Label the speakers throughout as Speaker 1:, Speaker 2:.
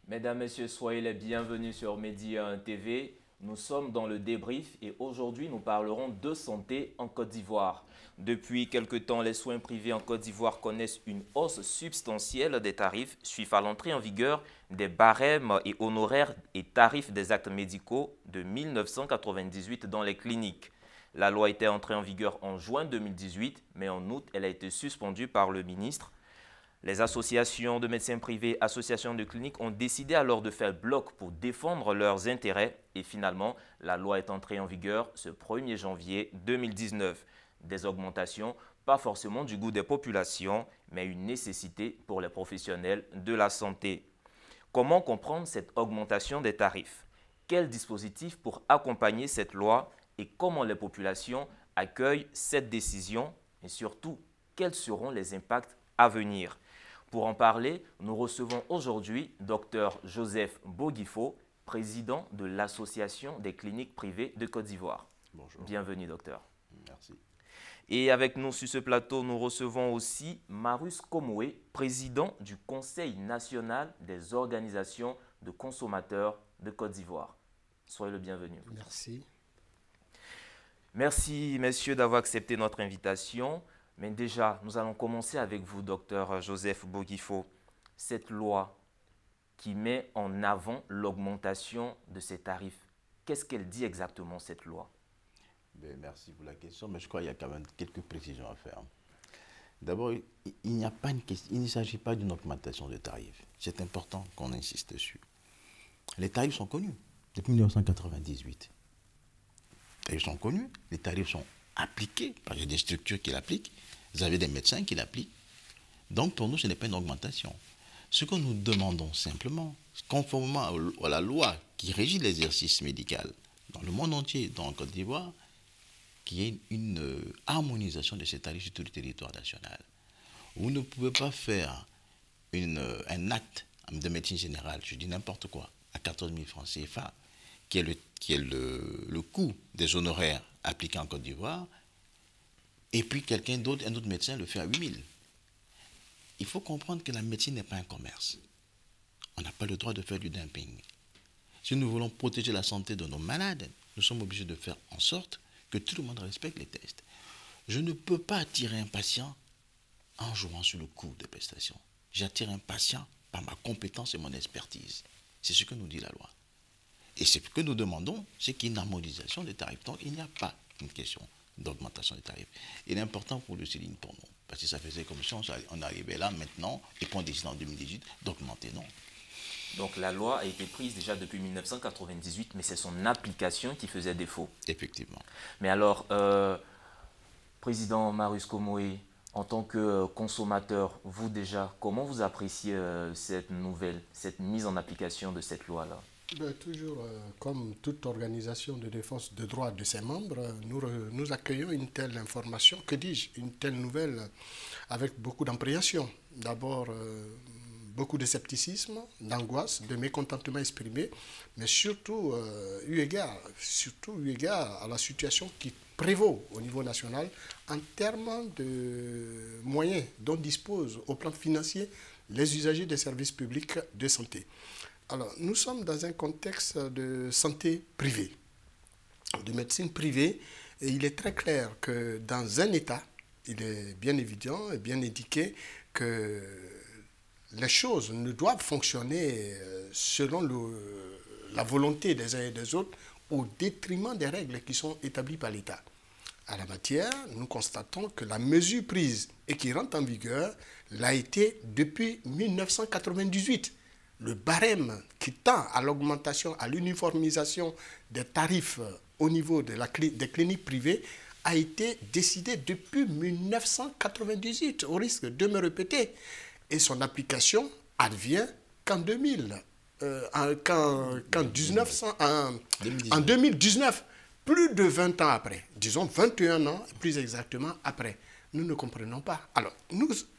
Speaker 1: Mesdames, Messieurs, soyez les bienvenus sur Média TV. Nous sommes dans le débrief et aujourd'hui nous parlerons de santé en Côte d'Ivoire. Depuis quelque temps, les soins privés en Côte d'Ivoire connaissent une hausse substantielle des tarifs suite à l'entrée en vigueur des barèmes et honoraires et tarifs des actes médicaux de 1998 dans les cliniques. La loi était entrée en vigueur en juin 2018, mais en août, elle a été suspendue par le ministre. Les associations de médecins privés, associations de cliniques ont décidé alors de faire bloc pour défendre leurs intérêts et finalement, la loi est entrée en vigueur ce 1er janvier 2019. Des augmentations, pas forcément du goût des populations, mais une nécessité pour les professionnels de la santé. Comment comprendre cette augmentation des tarifs? Quel dispositif pour accompagner cette loi et comment les populations accueillent cette décision et surtout, quels seront les impacts à venir? Pour en parler, nous recevons aujourd'hui Dr Joseph Boguifo, président de l'Association des cliniques privées de Côte d'Ivoire.
Speaker 2: Bonjour.
Speaker 1: Bienvenue, docteur.
Speaker 2: Merci.
Speaker 1: Et avec nous sur ce plateau, nous recevons aussi Marus Komoé, président du Conseil national des organisations de consommateurs de Côte d'Ivoire. Soyez le bienvenu.
Speaker 3: Merci.
Speaker 1: Merci, messieurs, d'avoir accepté notre invitation. Mais déjà, nous allons commencer avec vous, docteur Joseph Boguifo. Cette loi qui met en avant l'augmentation de ces tarifs, qu'est-ce qu'elle dit exactement, cette loi?
Speaker 2: Merci pour la question, mais je crois qu'il y a quand même quelques précisions à faire. D'abord, il ne s'agit pas d'une augmentation de tarifs. C'est important qu'on insiste dessus. Les tarifs sont connus depuis 1998. Les tarifs sont connus, les tarifs sont appliqués, parce qu'il y a des structures qui l'appliquent. Vous avez des médecins qui l'appliquent. Donc, pour nous, ce n'est pas une augmentation. Ce que nous demandons simplement, conformément à la loi qui régit l'exercice médical dans le monde entier, dans le Côte d'Ivoire, qu'il y ait une harmonisation de ces tarifs sur tout le territoire national. Vous ne pouvez pas faire un acte de médecine générale, je dis n'importe quoi, à 14 000 francs CFA, qui est le coût des honoraires appliqués en Côte d'Ivoire, et puis quelqu'un d'autre, un autre médecin, le fait à 8 000. Il faut comprendre que la médecine n'est pas un commerce. On n'a pas le droit de faire du dumping. Si nous voulons protéger la santé de nos malades, nous sommes obligés de faire en sorte que tout le monde respecte les tests. Je ne peux pas attirer un patient en jouant sur le coût des prestations. J'attire un patient par ma compétence et mon expertise. C'est ce que nous dit la loi. Et ce que nous demandons, c'est qu'il y ait une harmonisation des tarifs. Donc, il n'y a pas une question d'augmentation des tarifs. Il est important pour le souligner pour nous. Parce que ça faisait comme si on arrivait là maintenant et qu'on décide en 2018 d'augmenter, non.
Speaker 1: Donc la loi a été prise déjà depuis 1998, mais c'est son application qui faisait défaut.
Speaker 2: Effectivement.
Speaker 1: Mais alors, président Marus Komoé, en tant que consommateur, vous déjà, comment vous appréciez cette nouvelle, cette mise en application de cette loi-là?
Speaker 3: Toujours, comme toute organisation de défense des droits de ses membres, nous accueillons une telle information, que dis-je, une telle nouvelle avec beaucoup d'appréhension. D'abord, beaucoup de scepticisme, d'angoisse, de mécontentement exprimé, mais surtout eu égard à la situation qui prévaut au niveau national en termes de moyens dont disposent au plan financier les usagers des services publics de santé. Alors, nous sommes dans un contexte de santé privée, de médecine privée, et il est très clair que dans un État, il est bien évident et bien indiqué que les choses ne doivent fonctionner selon la volonté des uns et des autres au détriment des règles qui sont établies par l'État. À la matière, nous constatons que la mesure prise et qui rentre en vigueur l'a été depuis 1998. Le barème qui tend à l'augmentation, à l'uniformisation des tarifs au niveau des cliniques privées a été décidé depuis 1998, au risque de me répéter. Et son application advient qu'en 2019, plus de 20 ans après, disons 21 ans, plus exactement après. Nous ne comprenons pas. Alors,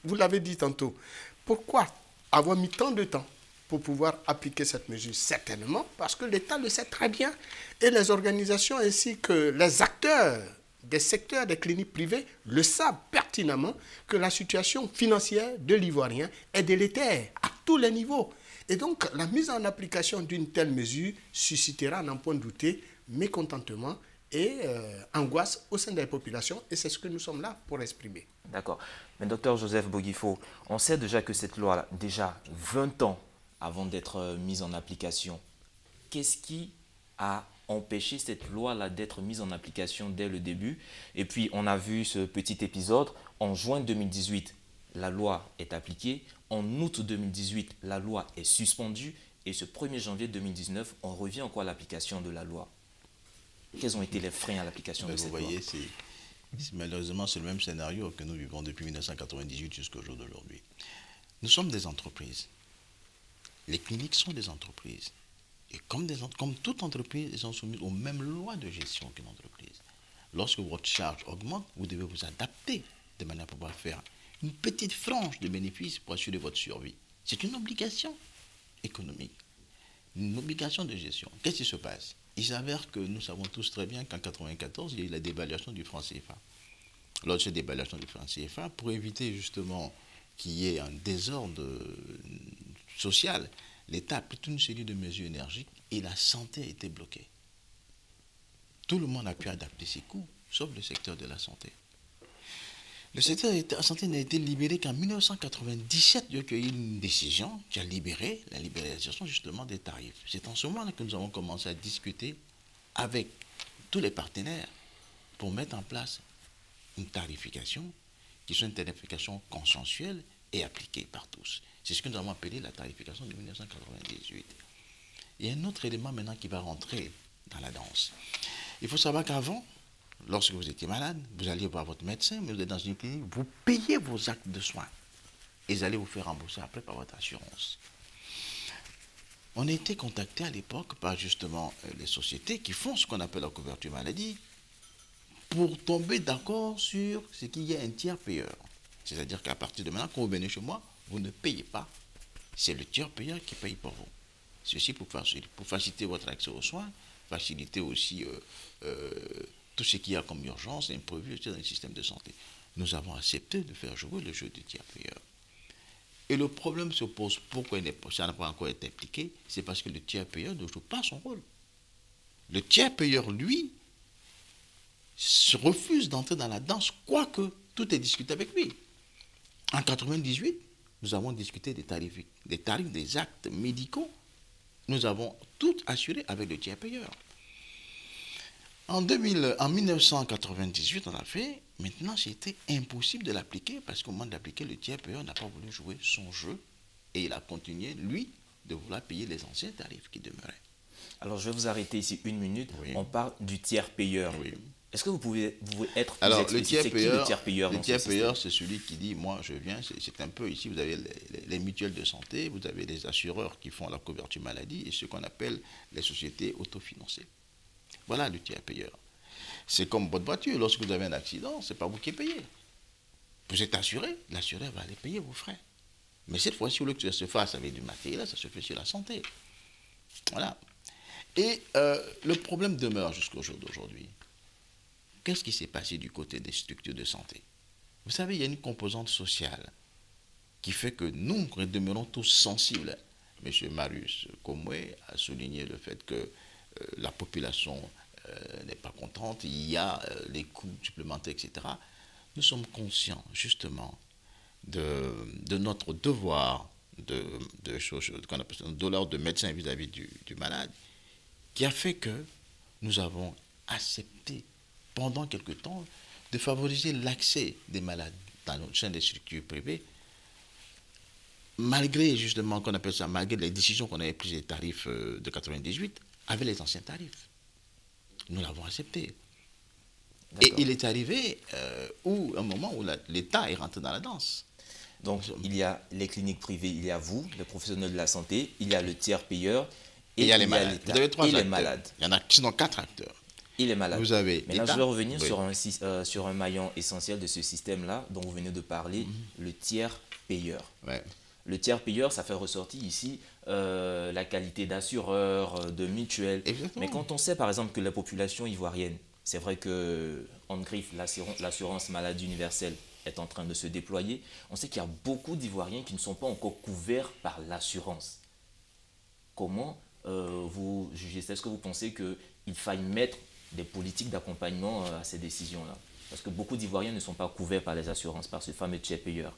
Speaker 3: vous l'avez dit tantôt, pourquoi avoir mis tant de temps pour pouvoir appliquer cette mesure? Certainement parce que l'État le sait très bien et les organisations ainsi que les acteurs des secteurs des cliniques privées le savent pertinemment que la situation financière de l'Ivoirien est délétère à tous les niveaux. Et donc, la mise en application d'une telle mesure suscitera, n'en point douter, mécontentement et angoisse au sein des populations. Et c'est ce que nous sommes là pour exprimer.
Speaker 1: D'accord. Mais docteur Joseph Boguifo, on sait déjà que cette loi, déjà 20 ans avant d'être mise en application, qu'est-ce qui a empêché cette loi-là d'être mise en application dès le début? Et puis, on a vu ce petit épisode. En juin 2018, la loi est appliquée. En août 2018, la loi est suspendue. Et ce 1er janvier 2019, on revient encore à l'application de la loi. Quels ont été les freins à l'application de cette loi?
Speaker 2: Vous voyez, malheureusement, c'est le même scénario que nous vivons depuis 1998 jusqu'au jour d'aujourd'hui. Nous sommes des entreprises. Les cliniques sont des entreprises. Et comme toute entreprise, elles sont soumises aux mêmes lois de gestion qu'une entreprise. Lorsque votre charge augmente, vous devez vous adapter de manière à pouvoir faire une petite frange de bénéfices pour assurer votre survie. C'est une obligation économique, une obligation de gestion. Qu'est-ce qui se passe? Il s'avère que nous savons tous très bien qu'en 1994, il y a eu la dévaluation du franc CFA. Lors de cette dévaluation du franc CFA, pour éviter justement qu'il y ait un désordre social, l'État a pris toute une série de mesures énergiques et la santé a été bloquée. Tout le monde a pu adapter ses coûts, sauf le secteur de la santé. Le secteur de la santé n'a été libéré qu'en 1997, il y a eu une décision qui a libéré la libéralisation justement des tarifs. C'est en ce moment que nous avons commencé à discuter avec tous les partenaires pour mettre en place une tarification qui soit une tarification consensuelle et appliquée par tous. C'est ce que nous avons appelé la tarification de 1998. Il y a un autre élément maintenant qui va rentrer dans la danse. Il faut savoir qu'avant, lorsque vous étiez malade, vous alliez voir votre médecin, mais vous êtes dans une clinique, vous payez vos actes de soins. Et ils allaient vous faire rembourser après par votre assurance. On a été contacté à l'époque par justement les sociétés qui font ce qu'on appelle la couverture maladie pour tomber d'accord sur ce qu'il y a un tiers payeur. C'est-à-dire qu'à partir de maintenant, quand vous venez chez moi, vous ne payez pas. C'est le tiers payeur qui paye pour vous. Ceci pour faciliter votre accès aux soins, faciliter aussi tout ce qu'il y a comme urgence et imprévu dans le système de santé. Nous avons accepté de faire jouer le jeu du tiers payeur. Et le problème se pose, pourquoi ça n'a pas encore été appliqué, c'est parce que le tiers payeur ne joue pas son rôle. Le tiers payeur, lui, se refuse d'entrer dans la danse, quoique tout est discuté avec lui. En 1998, nous avons discuté des tarifs des actes médicaux. Nous avons tout assuré avec le tiers payeur. En 1998, on a fait. Maintenant, c'était impossible de l'appliquer parce qu'au moment de l'appliquer, le tiers payeur n'a pas voulu jouer son jeu et il a continué, lui, de vouloir payer les anciens tarifs qui demeuraient.
Speaker 1: Alors, je vais vous arrêter ici une minute.
Speaker 2: Oui.
Speaker 1: On parle du tiers payeur.
Speaker 2: Oui.
Speaker 1: Est-ce que vous pouvez être plus
Speaker 2: Alors,
Speaker 1: explicite? C'est qui le tiers payeur?
Speaker 2: Le tiers payeur, c'est celui qui dit, moi, je viens, c'est un peu ici, vous avez les mutuelles de santé, vous avez les assureurs qui font la couverture maladie et ce qu'on appelle les sociétés autofinancées. Voilà le tiers payeur. C'est comme votre voiture, lorsque vous avez un accident, ce n'est pas vous qui payez. Vous êtes assuré, l'assureur va aller payer vos frais. Mais cette fois-ci, au lieu que ça se fasse avec du matériel, ça se fait sur la santé. Voilà. Et le problème demeure jusqu'au jour d'aujourd'hui. Qu'est-ce qui s'est passé du côté des structures de santé? Vous savez, il y a une composante sociale qui fait que nous demeurons tous sensibles. M. Marius Komwe a souligné le fait que la population n'est pas contente, il y a les coûts supplémentaires, etc. Nous sommes conscients, justement, de notre devoir qu'on appelle un devoir de médecin vis-à-vis du malade, qui a fait que nous avons accepté pendant quelque temps de favoriser l'accès des malades dans le sein des structures privées, malgré justement qu'on appelle ça, malgré les décisions qu'on avait prises des tarifs de 98 avec les anciens tarifs. Nous l'avons accepté. Et il est arrivé un moment où l'État est rentré dans la danse.
Speaker 1: Donc, il y a les cliniques privées, il y a vous, les professionnels de la santé, il y a le tiers payeur et il y a les malades.
Speaker 2: Vous avez 3 acteurs.
Speaker 1: Les malades.
Speaker 2: Il y en a sinon 4 acteurs.
Speaker 1: Et les malades.
Speaker 2: Vous avez
Speaker 1: maintenant, je vais revenir sur un maillon essentiel de ce système-là dont vous venez de parler, le tiers payeur.
Speaker 2: Ouais.
Speaker 1: Le tiers payeur, ça fait ressortir ici la qualité d'assureur, de mutuelle.
Speaker 2: Exactement.
Speaker 1: Mais quand on sait par exemple que la population ivoirienne, c'est vrai qu'on griffe l'assurance maladie universelle, est en train de se déployer. On sait qu'il y a beaucoup d'Ivoiriens qui ne sont pas encore couverts par l'assurance. Comment vous jugez ça? Est-ce que vous pensez qu'il faille mettre des politiques d'accompagnement à ces décisions-là? Parce que beaucoup d'Ivoiriens ne sont pas couverts par les assurances, par ce fameux tiers payeur.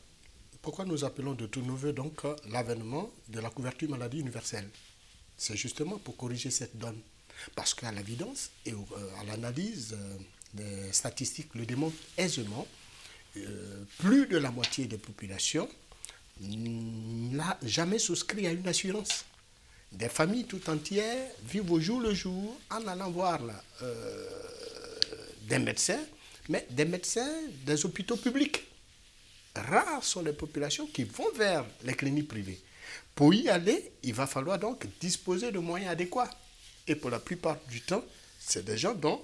Speaker 3: Pourquoi nous appelons de tous nos voeux donc l'avènement de la couverture maladie universelle? C'est justement pour corriger cette donne. Parce qu'à l'évidence et à l'analyse, les statistiques le démontrent aisément, plus de la moitié des populations n'a jamais souscrit à une assurance. Des familles tout entières vivent au jour le jour en allant voir des médecins, mais des médecins des hôpitaux publics. Rares sont les populations qui vont vers les cliniques privées. Pour y aller, il va falloir donc disposer de moyens adéquats. Et pour la plupart du temps, c'est des gens dont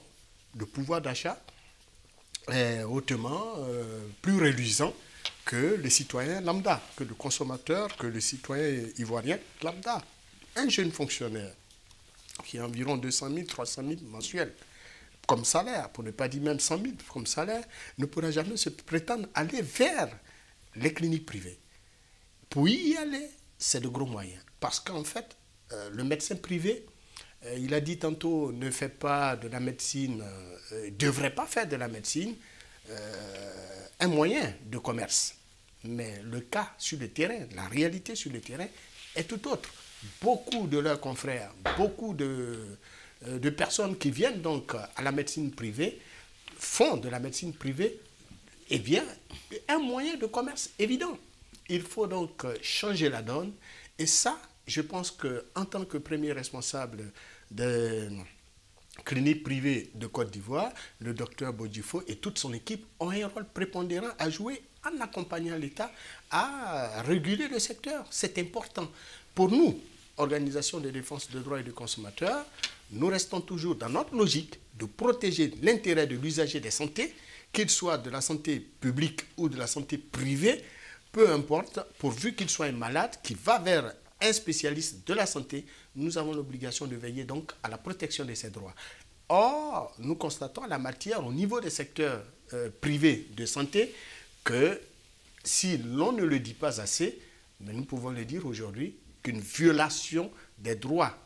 Speaker 3: le pouvoir d'achat est hautement plus réduisant que les citoyens lambda, que le consommateur, que le citoyen ivoirien lambda. Un jeune fonctionnaire qui a environ 200 000, 300 000 mensuels comme salaire, pour ne pas dire même 100 000 comme salaire, ne pourra jamais se prétendre aller vers les cliniques privées. Pour y aller, c'est de gros moyens. Parce qu'en fait, le médecin privé, il a dit tantôt, ne fait pas de la médecine, ne devrait pas faire de la médecine un moyen de commerce. Mais le cas sur le terrain, la réalité sur le terrain est tout autre. Beaucoup de leurs confrères, beaucoup de personnes qui viennent donc à la médecine privée font de la médecine privée un moyen de commerce évident. Il faut donc changer la donne. Et ça, je pense qu'en tant que premier responsable des cliniques privées de Côte d'Ivoire, le docteur Bodjifo et toute son équipe ont un rôle prépondérant à jouer en accompagnant l'État à réguler le secteur. C'est important. Pour nous, Organisation de défense des droits et des consommateurs, nous restons toujours dans notre logique de protéger l'intérêt de l'usager des santé, qu'il soit de la santé publique ou de la santé privée, peu importe, pourvu qu'il soit un malade qui va vers un spécialiste de la santé, nous avons l'obligation de veiller donc à la protection de ses droits. Or, nous constatons en la matière, au niveau des secteurs privés de santé, que si l'on ne le dit pas assez, mais nous pouvons le dire aujourd'hui, qu'une violation des droits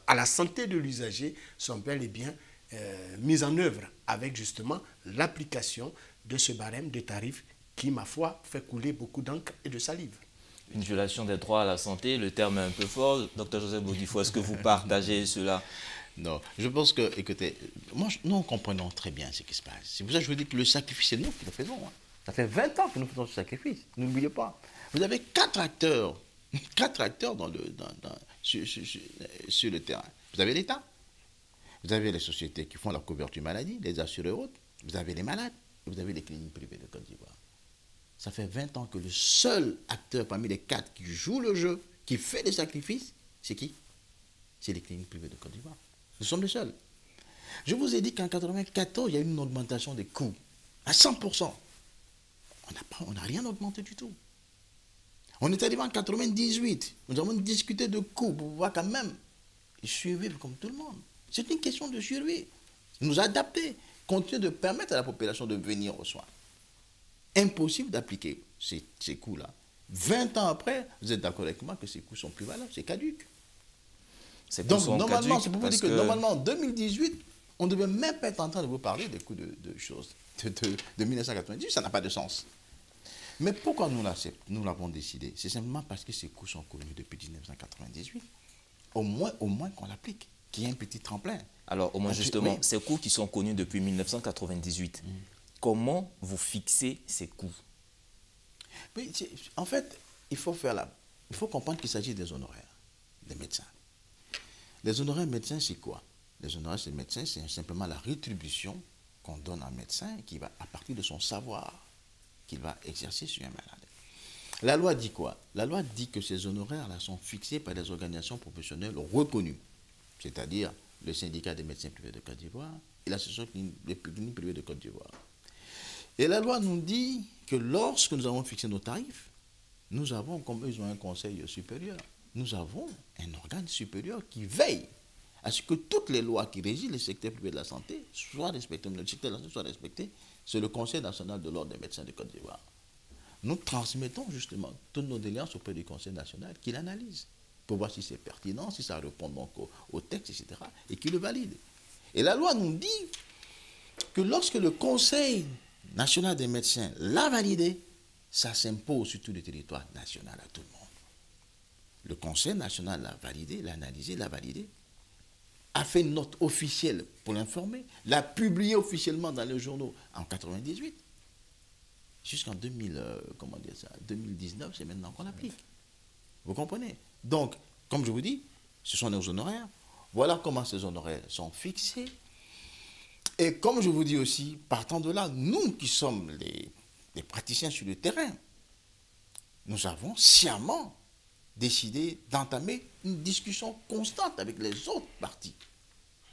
Speaker 3: à la santé de l'usager sont bel et bien mises en œuvre avec justement l'application de ce barème de tarifs qui, ma foi, fait couler beaucoup d'encre et de salive.
Speaker 1: Une violation des droits à la santé, le terme est un peu fort. Docteur Joseph Bodjifo, est-ce que vous partagez cela?
Speaker 2: Non, je pense que, écoutez, nous comprenons très bien ce qui se passe. C'est pour ça que je vous dis que le sacrifice, c'est nous qui le faisons. Hein. Ça fait 20 ans que nous faisons ce sacrifice. N'oubliez pas. Vous avez 4 acteurs sur le terrain. Vous avez l'État, vous avez les sociétés qui font la couverture maladie, les assureurs autres, vous avez les malades, et vous avez les cliniques privées de Côte d'Ivoire. Ça fait 20 ans que le seul acteur parmi les 4 qui joue le jeu, qui fait les sacrifices, c'est qui? C'est les cliniques privées de Côte d'Ivoire. Nous sommes les seuls. Je vous ai dit qu'en 1994, il y a eu une augmentation des coûts à 100%. On n'a rien augmenté du tout. On est arrivé en 98. Nous avons discuté de coûts pour pouvoir quand même survivre comme tout le monde. C'est une question de survie. Nous adapter, continuer de permettre à la population de venir aux soins. Impossible d'appliquer ces coûts-là. 20 ans après, vous êtes d'accord avec moi que ces coûts sont plus valables, c'est caduque. Donc, normalement, c'est pour vous dire que normalement, en 2018, on ne devait même pas être en train de vous parler des coûts de choses de 1998. Ça n'a pas de sens. Mais pourquoi nous l'avons décidé? C'est simplement parce que ces coûts sont connus depuis 1998. Au moins qu'on l'applique, qu'il y ait un petit tremplin.
Speaker 1: Alors, au moins justement, oui. Ces coûts qui sont connus depuis 1998, comment vous fixez ces coûts?
Speaker 2: Oui, en fait, il faut comprendre qu'il s'agit des honoraires des médecins. Les honoraires médecins, c'est quoi? Les honoraires des médecins, c'est simplement la rétribution qu'on donne à un médecin qui va, à partir de son savoir, qu'il va exercer sur un malade. La loi dit quoi? La loi dit que ces honoraires-là sont fixés par des organisations professionnelles reconnues, c'est-à-dire le syndicat des médecins privés de Côte d'Ivoire et l'association des cliniques privées de Côte d'Ivoire. Et la loi nous dit que lorsque nous avons fixé nos tarifs, nous avons, comme ils ont un conseil supérieur, nous avons un organe supérieur qui veille à ce que toutes les lois qui régissent le secteur privé de la santé soient respectées, le secteur de la santé soit respecté. C'est le Conseil national de l'ordre des médecins de Côte d'Ivoire. Nous transmettons justement toutes nos doléances auprès du Conseil national qui l'analyse pour voir si c'est pertinent, si ça répond donc au texte, etc. et qui le valide. Et la loi nous dit que lorsque le Conseil national des médecins l'a validé, ça s'impose sur tout le territoire national à tout le monde. Le Conseil national l'a validé, l'a analysé, l'a validé, a fait une note officielle pour l'informer, l'a publié officiellement dans les journaux en 1998. Jusqu'en 2019, c'est maintenant qu'on l'applique. Vous comprenez? Donc, comme je vous dis, ce sont nos honoraires. Voilà comment ces honoraires sont fixés. Et comme je vous dis aussi, partant de là, nous qui sommes les praticiens sur le terrain, nous avons sciemment décidé d'entamer une discussion constante avec les autres partis.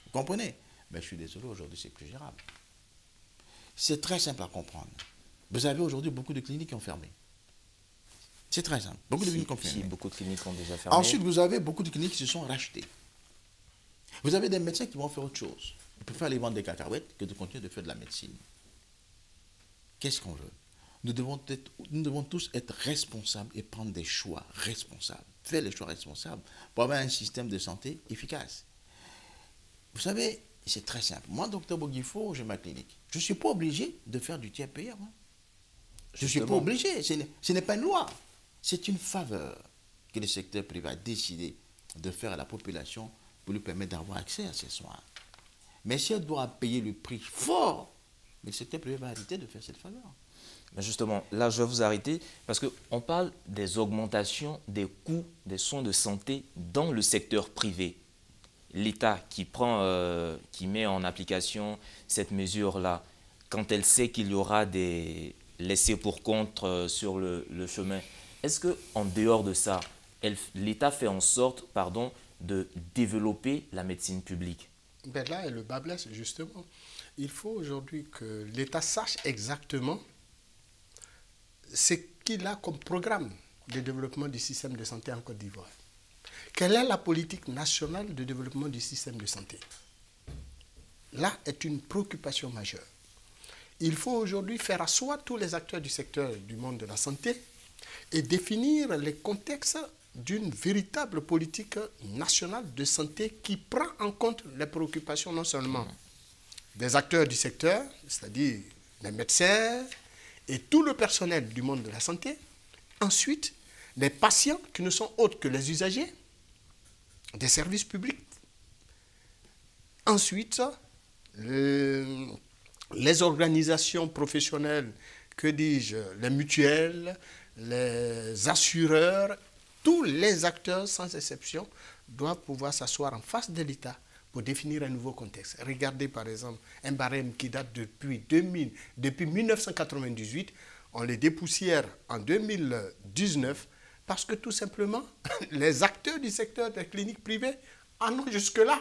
Speaker 2: Vous comprenez? Mais je suis désolé, aujourd'hui, c'est plus gérable. C'est très simple à comprendre. Vous avez aujourd'hui beaucoup de cliniques qui ont fermé. C'est très simple. Beaucoup de cliniques ont fermé.
Speaker 1: Beaucoup de cliniques ont déjà fermé.
Speaker 2: Ensuite, vous avez beaucoup de cliniques qui se sont rachetées. Vous avez des médecins qui vont faire autre chose. Ils préfèrent aller vendre des cacahuètes que de continuer de faire de la médecine. Qu'est-ce qu'on veut? Nous devons tous être responsables et prendre des choix responsables. Faire les choix responsables pour avoir un système de santé efficace. Vous savez, c'est très simple. Moi, docteur Boguifo, j'ai ma clinique. Je ne suis pas obligé de faire du tiers payeur. Je ne suis pas obligé. Ce n'est pas une loi. C'est une faveur que le secteur privé a décidé de faire à la population pour lui permettre d'avoir accès à ces soins. Mais si elle doit payer le prix fort, le secteur privé va arrêter de faire cette faveur.
Speaker 1: Mais justement, là, je vais vous arrêter parce qu'on parle des augmentations des coûts des soins de santé dans le secteur privé. L'État qui met en application cette mesure-là, quand elle sait qu'il y aura des laissés pour compte sur le chemin, est-ce qu'en dehors de ça, l'État fait en sorte, de développer la médecine publique?
Speaker 3: Ben là, le bât blesse, justement. Il faut aujourd'hui que l'État sache exactement ce qu'il a comme programme de développement du système de santé en Côte d'Ivoire. Quelle est la politique nationale de développement du système de santé? Là est une préoccupation majeure. Il faut aujourd'hui faire asseoir tous les acteurs du secteur du monde de la santé et définir les contextes d'une véritable politique nationale de santé qui prend en compte les préoccupations non seulement des acteurs du secteur, c'est-à-dire les médecins et tout le personnel du monde de la santé, ensuite les patients qui ne sont autres que les usagers des services publics, ensuite les organisations professionnelles, que dis-je, les mutuelles, les assureurs, tous les acteurs, sans exception, doivent pouvoir s'asseoir en face de l'État pour définir un nouveau contexte. Regardez par exemple un barème qui date depuis 1998, on les dépoussière en 2019 parce que tout simplement, les acteurs du secteur des cliniques privées en ont jusque-là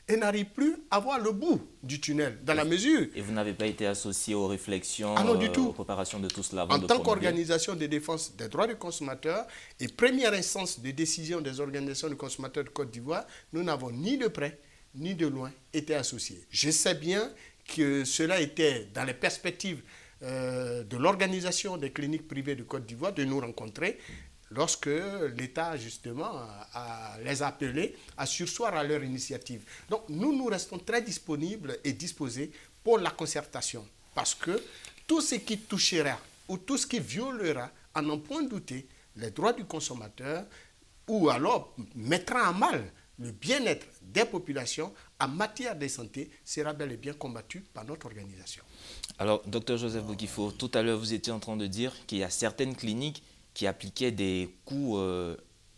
Speaker 3: et n'arrivent plus à voir le bout du tunnel, dans la mesure...
Speaker 1: Et vous n'avez pas été associé aux réflexions,
Speaker 3: non, du tout.
Speaker 1: aux préparations de tout cela?
Speaker 3: En tant qu'organisation de défense des droits du consommateur et première instance de décision des organisations de consommateurs de Côte d'Ivoire, nous n'avons ni de près, ni de loin été associés. Je sais bien que cela était dans les perspectives de l'organisation des cliniques privées de Côte d'Ivoire de nous rencontrer lorsque l'État, justement, les a appelés à surseoir à leur initiative. Donc, nous restons très disponibles et disposés pour la concertation. Parce que tout ce qui touchera ou tout ce qui violera, à n'en point douter, les droits du consommateur ou alors mettra en mal le bien-être des populations en matière de santé sera bel et bien combattu par notre organisation.
Speaker 1: Alors, Dr Joseph Boguifo, tout à l'heure, vous étiez en train de dire qu'il y a certaines cliniques qui appliquaient des coûts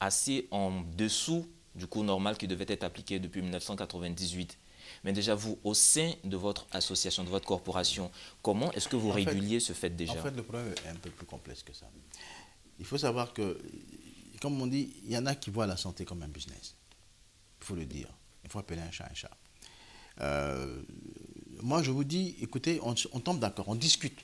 Speaker 1: assez en dessous du coût normal qui devait être appliqué depuis 1998. Mais déjà, vous, au sein de votre association, de votre corporation, comment est-ce que vous réguliez ce fait déjà?
Speaker 2: En fait, le problème est un peu plus complexe que ça. Il faut savoir que, comme on dit, il y en a qui voient la santé comme un business. Il faut le dire. Il faut appeler un chat un chat. Moi, je vous dis, écoutez, on tombe d'accord, on discute.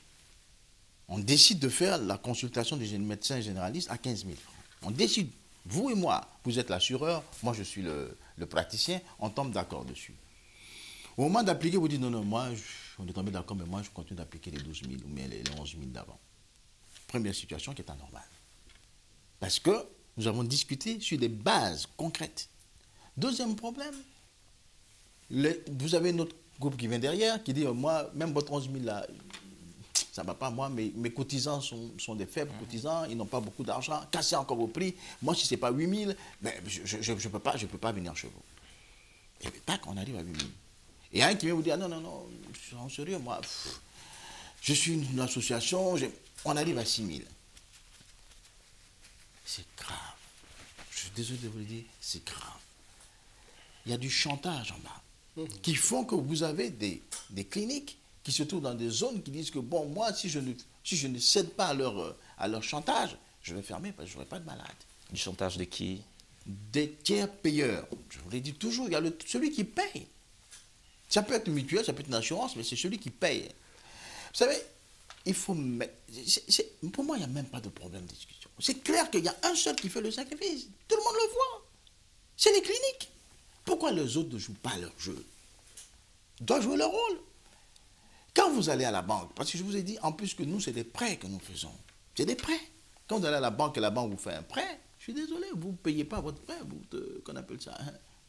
Speaker 2: On décide de faire la consultation du médecin généraliste à 15 000 francs. On décide, vous et moi, vous êtes l'assureur, moi je suis le praticien, on tombe d'accord dessus. Au moment d'appliquer, vous dites non, non, moi, on est tombé d'accord, mais moi, je continue d'appliquer les 12 000 ou bien les 11 000 d'avant. Première situation qui est anormale. Parce que nous avons discuté sur des bases concrètes. Deuxième problème, vous avez notre groupe qui vient derrière, qui dit, moi, même votre 11 000 là, ça ne va pas, moi, mes cotisants sont des faibles cotisants, ils n'ont pas beaucoup d'argent, cassez encore vos prix. Moi, si ce n'est pas 8 000, mais je ne peux pas venir chez vous. Et puis, tac, on arrive à 8 000. Et un qui vient vous dire, non, non, non, je suis en sérieux, moi, je suis une association, on arrive à 6 000. C'est grave. Je suis désolé de vous le dire, c'est grave. Il y a du chantage en bas, qui font que vous avez des cliniques qui se trouvent dans des zones qui disent que, bon, moi, si je ne cède pas à leur chantage, je vais fermer parce que je n'aurai pas de malade.
Speaker 1: Du chantage de qui?
Speaker 2: Des tiers payeurs. Je vous l'ai dit toujours, il y a celui qui paye. Ça peut être une mutuelle, ça peut être une assurance, mais c'est celui qui paye. Vous savez, il faut mettre... pour moi, il n'y a même pas de problème de discussion. C'est clair qu'il y a un seul qui fait le sacrifice. Tout le monde le voit. C'est les cliniques. Pourquoi les autres ne jouent pas leur jeu? Ils doivent jouer leur rôle. Quand vous allez à la banque, parce que je vous ai dit, en plus que nous, c'est des prêts que nous faisons. C'est des prêts. Quand vous allez à la banque et la banque vous fait un prêt, je suis désolé, vous ne payez pas votre prêt, qu'on appelle ça.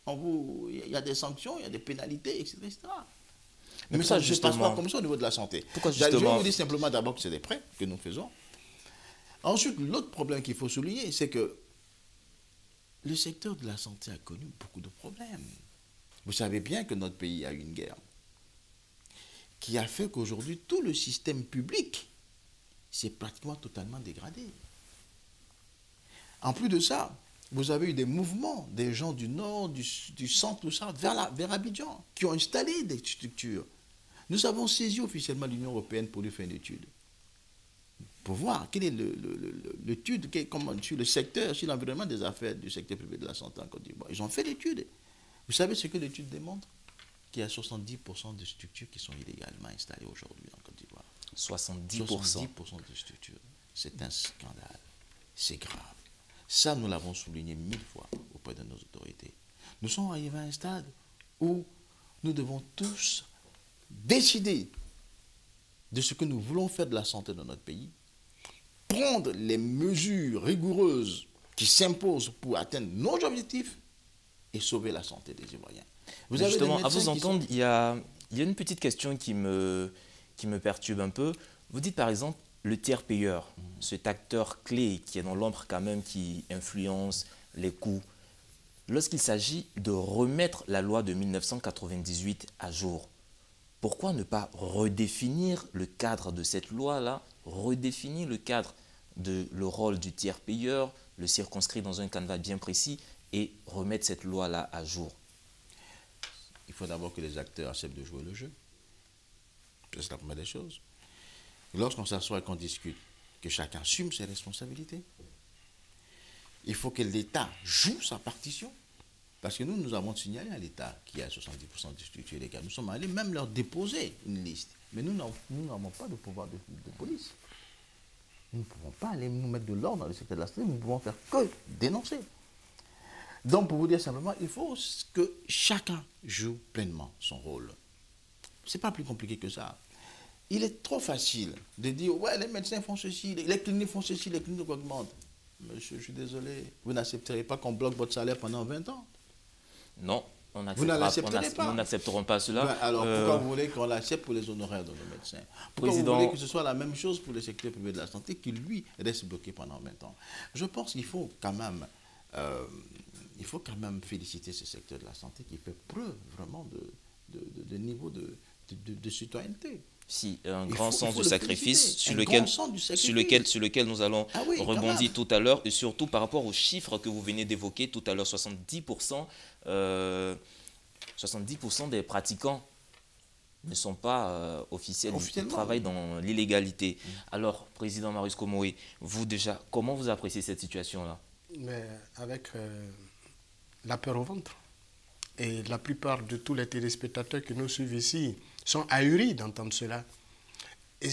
Speaker 2: Il y a des sanctions, il y a des pénalités, etc. Mais ça ne se passe pas comme ça au niveau de la santé.
Speaker 1: Pourquoi justement?
Speaker 2: Je vais vous dire simplement d'abord que c'est des prêts que nous faisons. Ensuite, l'autre problème qu'il faut souligner, c'est que le secteur de la santé a connu beaucoup de problèmes. Vous savez bien que notre pays a eu une guerre qui a fait qu'aujourd'hui, tout le système public s'est pratiquement totalement dégradé. En plus de ça, vous avez eu des mouvements des gens du nord, du centre, tout ça, vers Abidjan, qui ont installé des structures. Nous avons saisi officiellement l'Union européenne pour lui faire une étude. Pour voir quelle est l'étude sur le secteur, sur l'environnement des affaires du secteur privé de la santé en Côte d'Ivoire. Ils ont fait l'étude. Vous savez ce que l'étude démontre? Qu'il y a 70% de structures qui sont illégalement installées aujourd'hui en Côte d'Ivoire.
Speaker 1: 70%.
Speaker 2: 70% de structures. C'est un scandale. C'est grave. Ça, nous l'avons souligné 1000 fois auprès de nos autorités. Nous sommes arrivés à un stade où nous devons tous décider de ce que nous voulons faire de la santé de notre pays, prendre les mesures rigoureuses qui s'imposent pour atteindre nos objectifs et sauver la santé des Ivoiriens.
Speaker 1: Vous avez justement, à vous entendre, il y a une petite question qui me perturbe un peu. Vous dites par exemple, le tiers payeur, cet acteur clé qui est dans l'ombre quand même, qui influence les coûts, lorsqu'il s'agit de remettre la loi de 1998 à jour, pourquoi ne pas redéfinir le cadre de cette loi-là, redéfinir le cadre de le rôle du tiers payeur, le circonscrire dans un canevas bien précis et remettre cette loi-là à jour?
Speaker 2: Il faut d'abord que les acteurs acceptent de jouer le jeu. C'est la première des choses. Lorsqu'on s'assoit et qu'on discute, que chacun assume ses responsabilités. Il faut que l'État joue sa partition. Parce que nous avons signalé à l'État qu'il y a 70% de structures illégales. Nous sommes allés même leur déposer une liste. Mais nous n'avons pas de pouvoir de police. Nous ne pouvons pas aller nous mettre de l'ordre dans le secteur de la santé. Nous ne pouvons faire que dénoncer. Donc, pour vous dire simplement, il faut que chacun joue pleinement son rôle. Ce n'est pas plus compliqué que ça. Il est trop facile de dire, ouais, les médecins font ceci, les cliniques font ceci, les cliniques augmentent. Monsieur, je suis désolé, vous n'accepterez pas qu'on bloque votre salaire pendant 20 ans?
Speaker 1: Non,
Speaker 2: vous n'accepterez pas.
Speaker 1: Nous n'accepterons pas cela.
Speaker 2: Ben, alors, pourquoi vous voulez qu'on l'accepte pour les honoraires de nos médecins? Pourquoi vous voulez que ce soit la même chose pour le secteur privé de la santé qui, lui, reste bloqué pendant 20 ans? Je pense qu'il faut quand même... féliciter ce secteur de la santé qui fait preuve vraiment de niveau de citoyenneté.
Speaker 1: Si, un grand sens du sacrifice sur lequel nous allons rebondir tout à l'heure, et surtout par rapport aux chiffres que vous venez d'évoquer tout à l'heure, 70% des pratiquants ne sont pas officiels, ils travaillent dans l'illégalité. Alors, Président Marius Komoé, vous déjà, comment vous appréciez cette situation-là?
Speaker 3: Mais avec la peur au ventre. Et la plupart de tous les téléspectateurs qui nous suivent ici sont ahuris d'entendre cela.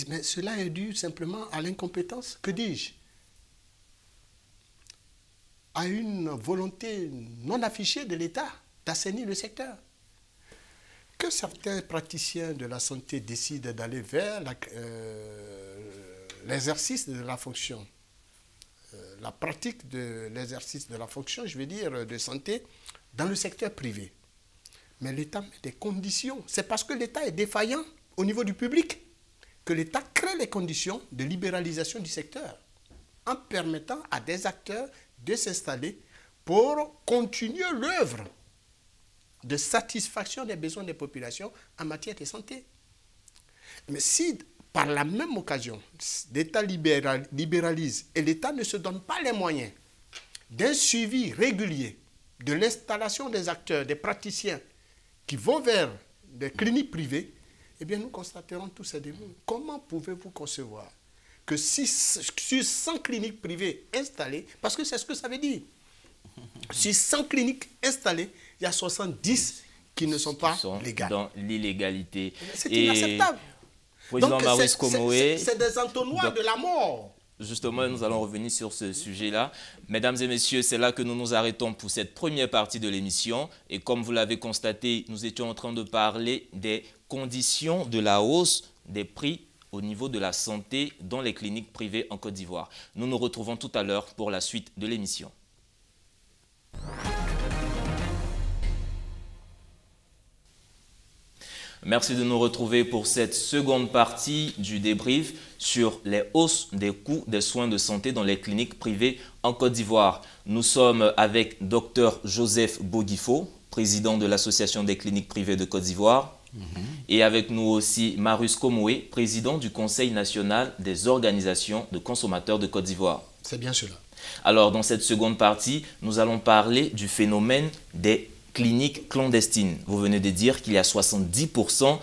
Speaker 3: Mais cela est dû simplement à l'incompétence, que dis-je, à une volonté non affichée de l'État d'assainir le secteur. Que certains praticiens de la santé décident d'aller vers l'exercice de la fonction, la pratique de l'exercice de la fonction, je veux dire, de santé, dans le secteur privé. Mais l'État met des conditions. C'est parce que l'État est défaillant au niveau du public que l'État crée les conditions de libéralisation du secteur en permettant à des acteurs de s'installer pour continuer l'œuvre de satisfaction des besoins des populations en matière de santé. Mais si, par la même occasion, l'État libéralise et l'État ne se donne pas les moyens d'un suivi régulier de l'installation des acteurs, des praticiens qui vont vers des cliniques privées, eh bien nous constaterons tous ces défauts. Comment pouvez-vous concevoir que sur 100 cliniques privées installées, parce que c'est ce que ça veut dire, sur 100 cliniques installées, il y a 70 qui ne sont pas légales.
Speaker 1: Dans l'illégalité.
Speaker 3: C'est inacceptable.
Speaker 1: Président Maurice Komoé,
Speaker 3: c'est des entonnoirs de la mort.
Speaker 1: Justement, nous allons revenir sur ce sujet-là. Mesdames et messieurs, c'est là que nous nous arrêtons pour cette première partie de l'émission. Et comme vous l'avez constaté, nous étions en train de parler des conditions de la hausse des prix au niveau de la santé dans les cliniques privées en Côte d'Ivoire. Nous nous retrouvons tout à l'heure pour la suite de l'émission. Merci de nous retrouver pour cette seconde partie du débrief sur les hausses des coûts des soins de santé dans les cliniques privées en Côte d'Ivoire. Nous sommes avec Dr Joseph Boguifo, président de l'Association des cliniques privées de Côte d'Ivoire. Et avec nous aussi Marius Komoé, président du Conseil national des organisations de consommateurs de Côte d'Ivoire.
Speaker 3: C'est bien cela.
Speaker 1: Alors, dans cette seconde partie, nous allons parler du phénomène des cliniques clandestines. Vous venez de dire qu'il y a 70%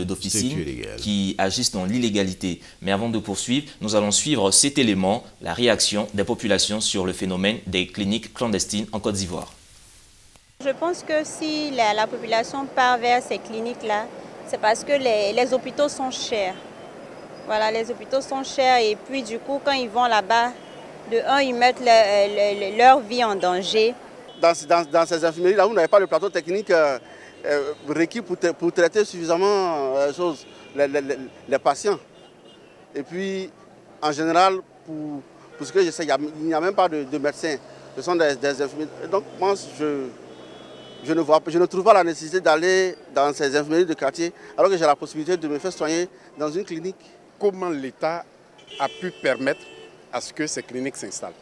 Speaker 1: d'officines qui agissent dans l'illégalité. Mais avant de poursuivre, nous allons suivre cet élément, la réaction des populations sur le phénomène des cliniques clandestines en Côte d'Ivoire.
Speaker 4: Je pense que si la population part vers ces cliniques-là, c'est parce que les hôpitaux sont chers. Voilà, les hôpitaux sont chers et puis du coup, quand ils vont là-bas, de un, ils mettent leur vie en danger.
Speaker 5: Dans ces infirmeries-là, vous n'avez pas le plateau technique requis pour traiter suffisamment les patients. Et puis, en général, pour ce que je sais, il n'y a même pas de médecins. Ce sont des infirmiers. Donc, moi, je ne trouve pas la nécessité d'aller dans ces infirmeries de quartier alors que j'ai la possibilité de me faire soigner dans une clinique.
Speaker 6: Comment l'État a pu permettre à ce que ces cliniques s'installent?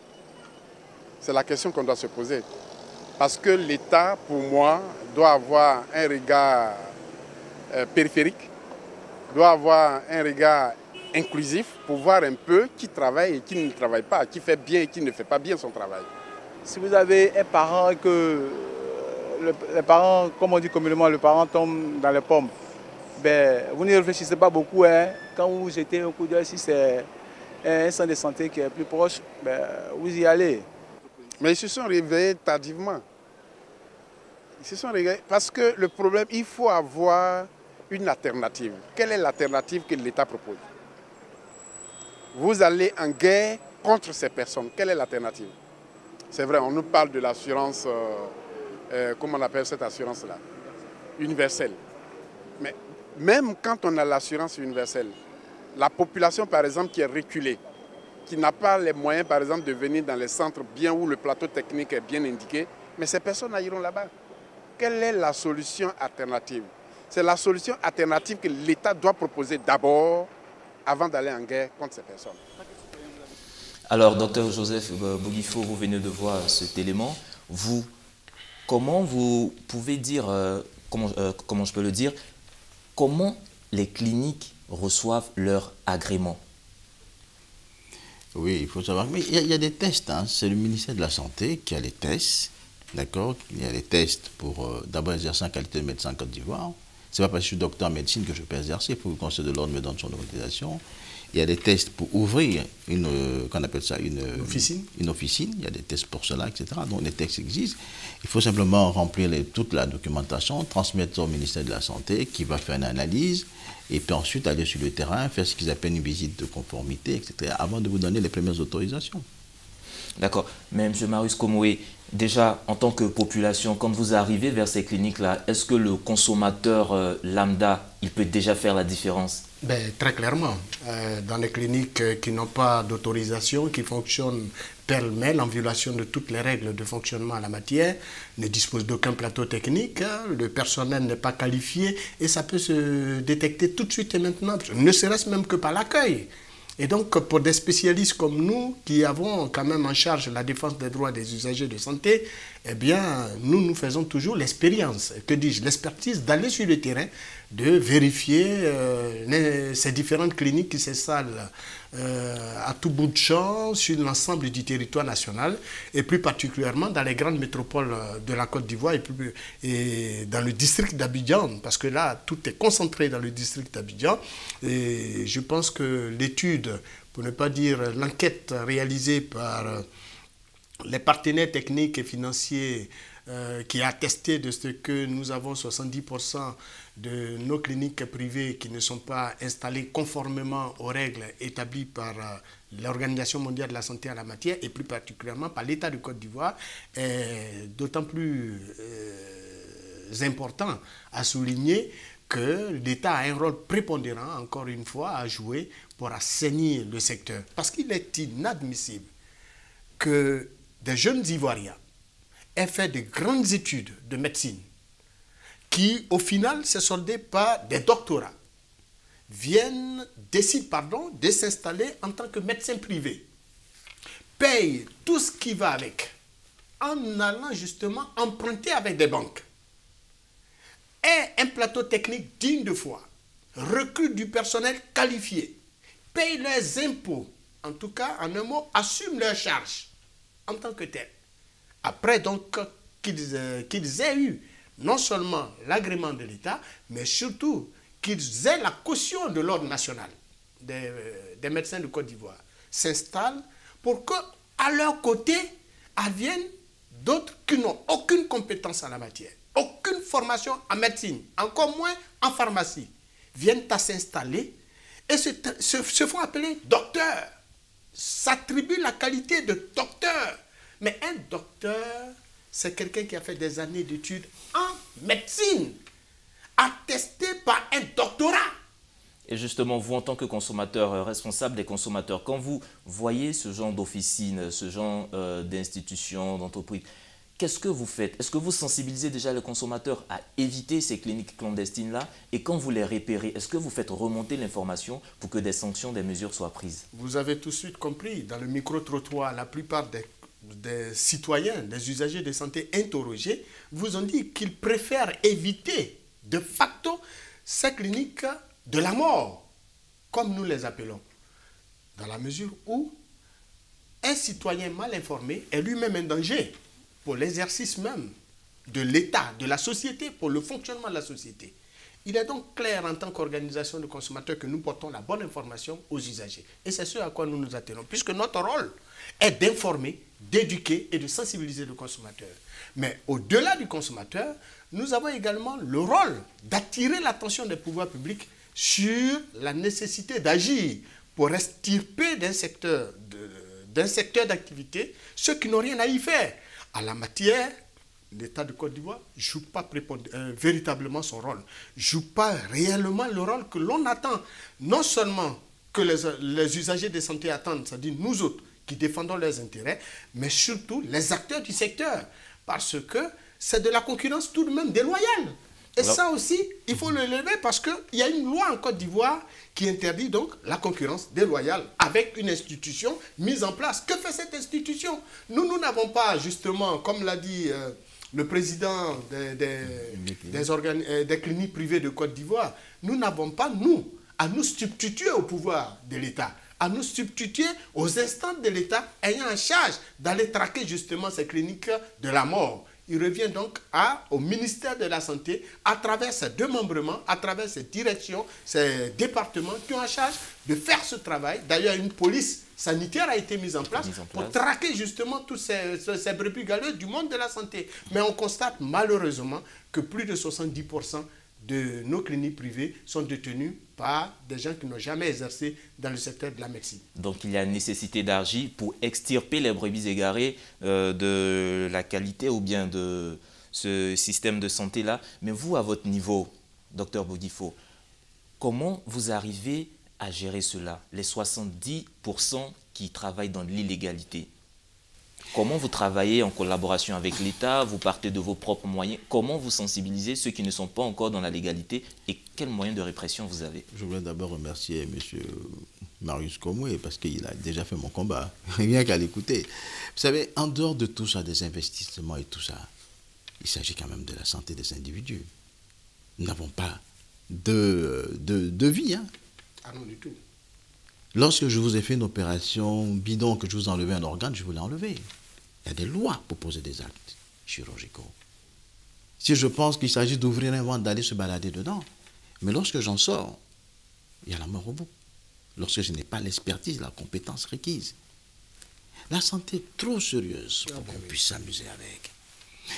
Speaker 6: C'est la question qu'on doit se poser. Parce que l'État, pour moi, doit avoir un regard périphérique, doit avoir un regard inclusif pour voir un peu qui travaille et qui ne travaille pas, qui fait bien et qui ne fait pas bien son travail.
Speaker 7: Si vous avez un parent que les parents, comme on dit communément, le parent tombe dans les pommes, ben, vous ne réfléchissez pas beaucoup. Hein. Quand vous jetez un coup d'œil, si c'est un centre de santé qui est plus proche, ben, vous y allez.
Speaker 6: Mais ils se sont réveillés tardivement. Ils se sont réveillés parce que le problème, il faut avoir une alternative. Quelle est l'alternative que l'État propose? Vous allez en guerre contre ces personnes. Quelle est l'alternative? C'est vrai, on nous parle de l'assurance, comment on appelle cette assurance-là? Universelle. Mais même quand on a l'assurance universelle, la population, par exemple, qui est reculée, qui n'a pas les moyens, par exemple, de venir dans les centres bien où le plateau technique est bien indiqué, mais ces personnes iront là-bas. Quelle est la solution alternative? C'est la solution alternative que l'État doit proposer d'abord, avant d'aller en guerre contre ces personnes.
Speaker 1: Alors, docteur Joseph Boguifo, vous venez de voir cet élément. Vous, comment vous pouvez dire, comment je peux le dire, comment les cliniques reçoivent leur agrément?
Speaker 2: Oui, il faut savoir. Mais il y a des tests. Hein. C'est le ministère de la Santé qui a les tests. D'accord? Il y a les tests pour d'abord exercer en qualité de médecin en Côte d'Ivoire. Ce n'est pas parce que je suis docteur en médecine que je peux exercer. Il faut que le Conseil de l'ordre me donne son autorisation. Il y a des tests pour ouvrir qu'on appelle ça une officine. Une officine. Il y a des tests pour cela, etc. Donc les tests existent. Il faut simplement remplir toute la documentation, transmettre au ministère de la Santé qui va faire une analyse et puis ensuite aller sur le terrain, faire ce qu'ils appellent une visite de conformité, etc. avant de vous donner les premières autorisations.
Speaker 1: D'accord. Mais M. Marius Komoé, Déjà, en tant que population, quand vous arrivez vers ces cliniques-là, est-ce que le consommateur lambda, il peut déjà faire la différence?
Speaker 3: Ben, très clairement. Dans les cliniques qui n'ont pas d'autorisation, qui fonctionnent pêle-mêle en violation de toutes les règles de fonctionnement en la matière, ne disposent d'aucun plateau technique, le personnel n'est pas qualifié et ça peut se détecter tout de suite et maintenant, ne serait-ce même que par l'accueil. Et donc, pour des spécialistes comme nous, qui avons quand même en charge la défense des droits des usagers de santé, eh bien, nous faisons toujours l'expérience, que dis-je, l'expertise d'aller sur le terrain, de vérifier ces différentes cliniques qui s'installent à tout bout de champ sur l'ensemble du territoire national et plus particulièrement dans les grandes métropoles de la Côte d'Ivoire et dans le district d'Abidjan, parce que là, tout est concentré dans le district d'Abidjan. Et je pense que l'étude, pour ne pas dire l'enquête réalisée par les partenaires techniques et financiers qui a attesté de ce que nous avons 70% de nos cliniques privées qui ne sont pas installées conformément aux règles établies par l'Organisation mondiale de la santé en la matière et plus particulièrement par l'État de Côte d'Ivoire, est d'autant plus important à souligner que l'État a un rôle prépondérant, encore une fois, à jouer pour assainir le secteur. Parce qu'il est inadmissible que des jeunes Ivoiriens aient fait de grandes études de médecine qui, au final, se soldent par des doctorats, décident de s'installer en tant que médecin privé, payent tout ce qui va avec, en allant justement emprunter avec des banques, aient un plateau technique digne de foi, recrutent du personnel qualifié, payent leurs impôts, en tout cas, en un mot, assument leurs charges en tant que tels. Après donc qu'ils aient eu non seulement l'agrément de l'État, mais surtout qu'ils aient la caution de l'ordre national des médecins de Côte d'Ivoire, s'installent pour qu'à leur côté adviennent d'autres qui n'ont aucune compétence en la matière, aucune formation en médecine, encore moins en pharmacie, viennent à s'installer et se font appeler docteurs, s'attribuent la qualité de docteur. Mais un docteur, c'est quelqu'un qui a fait des années d'études en médecine, attesté par un doctorat.
Speaker 1: Et justement, vous, en tant que consommateur, responsable des consommateurs, quand vous voyez ce genre d'officine, ce genre d'institution, d'entreprise, qu'est-ce que vous faites? Est-ce que vous sensibilisez déjà les consommateurs à éviter ces cliniques clandestines-là? Et quand vous les repérez, est-ce que vous faites remonter l'information pour que des sanctions, des mesures soient prises?
Speaker 3: Vous avez tout de suite compris, dans le micro-trottoir, la plupart des citoyens, des usagers de santé interrogés, vous ont dit qu'ils préfèrent éviter de facto ces cliniques de la mort, comme nous les appelons, dans la mesure où un citoyen mal informé est lui-même un danger pour l'exercice même de l'État, de la société, pour le fonctionnement de la société. Il est donc clair en tant qu'organisation de consommateurs que nous portons la bonne information aux usagers. Et c'est ce à quoi nous nous attelons, puisque notre rôle est d'informer, d'éduquer et de sensibiliser le consommateur. Mais au-delà du consommateur, nous avons également le rôle d'attirer l'attention des pouvoirs publics sur la nécessité d'agir pour extirper d'un secteur d'activité ceux qui n'ont rien à y faire. En la matière, l'État de Côte d'Ivoire ne joue pas véritablement son rôle, ne joue pas réellement le rôle que l'on attend, non seulement que les usagers de santé attendent, c'est-à-dire nous autres qui défendons leurs intérêts, mais surtout les acteurs du secteur, parce que c'est de la concurrence tout de même déloyale. Et ça aussi, il faut le lever parce qu'il y a une loi en Côte d'Ivoire qui interdit donc la concurrence déloyale avec une institution mise en place. Que fait cette institution? Nous n'avons pas justement, comme l'a dit le président des cliniques privées de Côte d'Ivoire, nous n'avons pas, à nous substituer au pouvoir de l'État, à nous substituer aux instances de l'État ayant en charge d'aller traquer justement ces cliniques de la mort. Il revient donc au ministère de la Santé, à travers ses démembrements, à travers ses directions, ses départements qui ont en charge de faire ce travail. D'ailleurs, une police sanitaire a été mise en place pour traquer justement tous ces brebis galeuses du monde de la santé. Mais on constate malheureusement que plus de 70% de nos cliniques privées sont détenues par des gens qui n'ont jamais exercé dans le secteur de la médecine.
Speaker 1: Donc il y a nécessité d'agir pour extirper les brebis égarées de la qualité ou bien de ce système de santé-là. Mais vous, à votre niveau, Dr Bodifo, comment vous arrivez à gérer cela, les 70% qui travaillent dans l'illégalité? Comment vous travaillez en collaboration avec l'État? Vous partez de vos propres moyens. Comment vous sensibilisez ceux qui ne sont pas encore dans la légalité et quels moyens de répression vous avez?
Speaker 2: Je voulais d'abord remercier M. Marius Komoué parce qu'il a déjà fait mon combat. Rien qu'à l'écouter. Vous savez, en dehors de tout ça, des investissements et tout ça, il s'agit quand même de la santé des individus. Nous n'avons pas de vie. Hein.
Speaker 3: Ah non, du tout.
Speaker 2: Lorsque je vous ai fait une opération bidon, que je vous ai enlevé un organe, je vous l'ai enlevé. Il y a des lois pour poser des actes chirurgicaux. Si je pense qu'il s'agit d'ouvrir un ventre, d'aller se balader dedans, mais lorsque j'en sors, il y a la mort au bout. Lorsque je n'ai pas l'expertise, la compétence requise. La santé est trop sérieuse pour qu'on puisse s'amuser avec.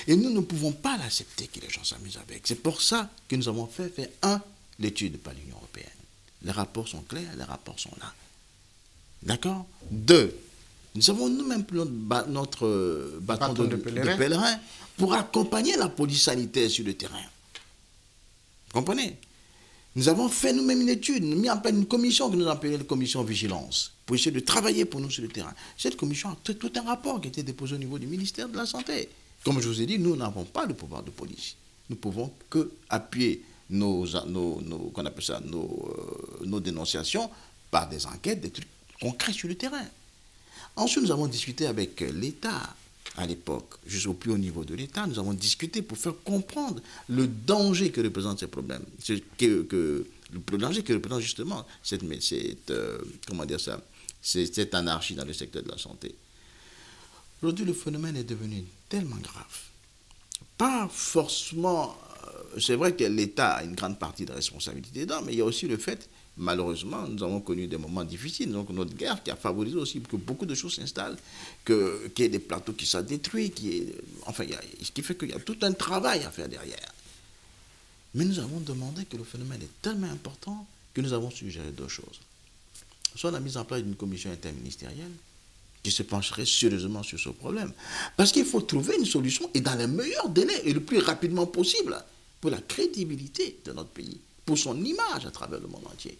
Speaker 2: Et nous ne pouvons pas l'accepter que les gens s'amusent avec. C'est pour ça que nous avons fait l'étude par l'Union européenne. Les rapports sont clairs, les rapports sont là. D'accord? 2. Nous avons nous-mêmes pris notre bâton de pèlerin pour accompagner la police sanitaire sur le terrain. Vous comprenez? Nous avons fait nous-mêmes une étude, nous avons mis en place une commission que nous appelons la commission vigilance, pour essayer de travailler pour nous sur le terrain. Cette commission a tout un rapport qui a été déposé au niveau du ministère de la Santé. Comme je vous ai dit, nous n'avons pas le pouvoir de police. Nous ne pouvons que appuyer nos dénonciations par des enquêtes, des trucs concrets sur le terrain. Ensuite, nous avons discuté avec l'État à l'époque, jusqu'au plus haut niveau de l'État. Nous avons discuté pour faire comprendre le danger que représentent ces problèmes. Le danger que représente justement cette anarchie dans le secteur de la santé. Aujourd'hui, le phénomène est devenu tellement grave. Pas forcément... C'est vrai que l'État a une grande partie de responsabilité dedans, mais il y a aussi le fait, malheureusement, nous avons connu des moments difficiles. Donc notre guerre qui a favorisé aussi que beaucoup de choses s'installent, qu'il y ait des plateaux qui soient détruits, ce qui fait qu'il y a tout un travail à faire derrière. Mais nous avons demandé que le phénomène est tellement important que nous avons suggéré deux choses. Soit la mise en place d'une commission interministérielle qui se pencherait sérieusement sur ce problème. Parce qu'il faut trouver une solution et dans les meilleurs délais et le plus rapidement possible pour la crédibilité de notre pays, pour son image à travers le monde entier.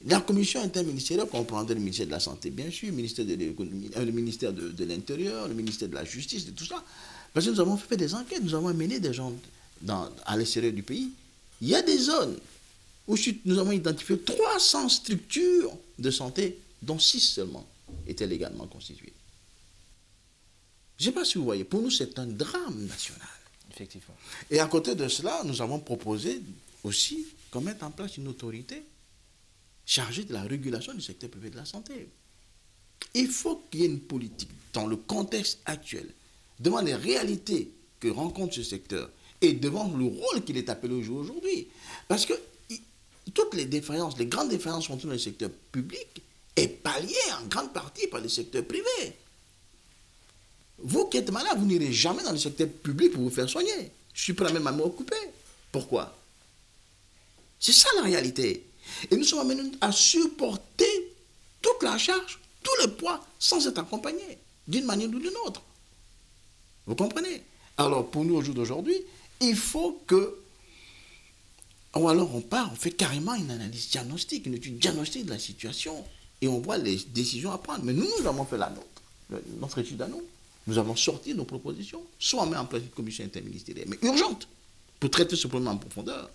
Speaker 2: La commission interministérielle comprendrait le ministère de la Santé, bien sûr, le ministère de l'économie, le ministère de l'Intérieur, le ministère de la Justice, et tout ça. Parce que nous avons fait des enquêtes, nous avons amené des gens à l'extérieur du pays. Il y a des zones où nous avons identifié 300 structures de santé, dont 6 seulement étaient légalement constituées. Je ne sais pas si vous voyez, pour nous c'est un drame national.
Speaker 1: Effectivement.
Speaker 2: Et à côté de cela, nous avons proposé aussi qu'on mette en place une autorité chargée de la régulation du secteur privé de la santé. Il faut qu'il y ait une politique dans le contexte actuel, devant les réalités que rencontre ce secteur et devant le rôle qu'il est appelé au jour aujourd'hui. Parce que toutes les défaillances, les grandes défaillances sont dans le secteur public et palliées en grande partie par le secteur privé. Vous qui êtes malade, vous n'irez jamais dans le secteur public pour vous faire soigner. Je suis prêt même à m'occuper. Pourquoi? C'est ça la réalité. Et nous sommes amenés à supporter toute la charge, tout le poids, sans être accompagnés, d'une manière ou d'une autre. Vous comprenez? Alors, pour nous, au jour d'aujourd'hui, il faut que... Ou alors on fait carrément une analyse diagnostique, une étude diagnostique de la situation, et on voit les décisions à prendre. Mais nous avons fait la nôtre, notre étude à nous. Nous avons sorti nos propositions. Soit on met en place une commission interministérielle, mais urgente, pour traiter ce problème en profondeur.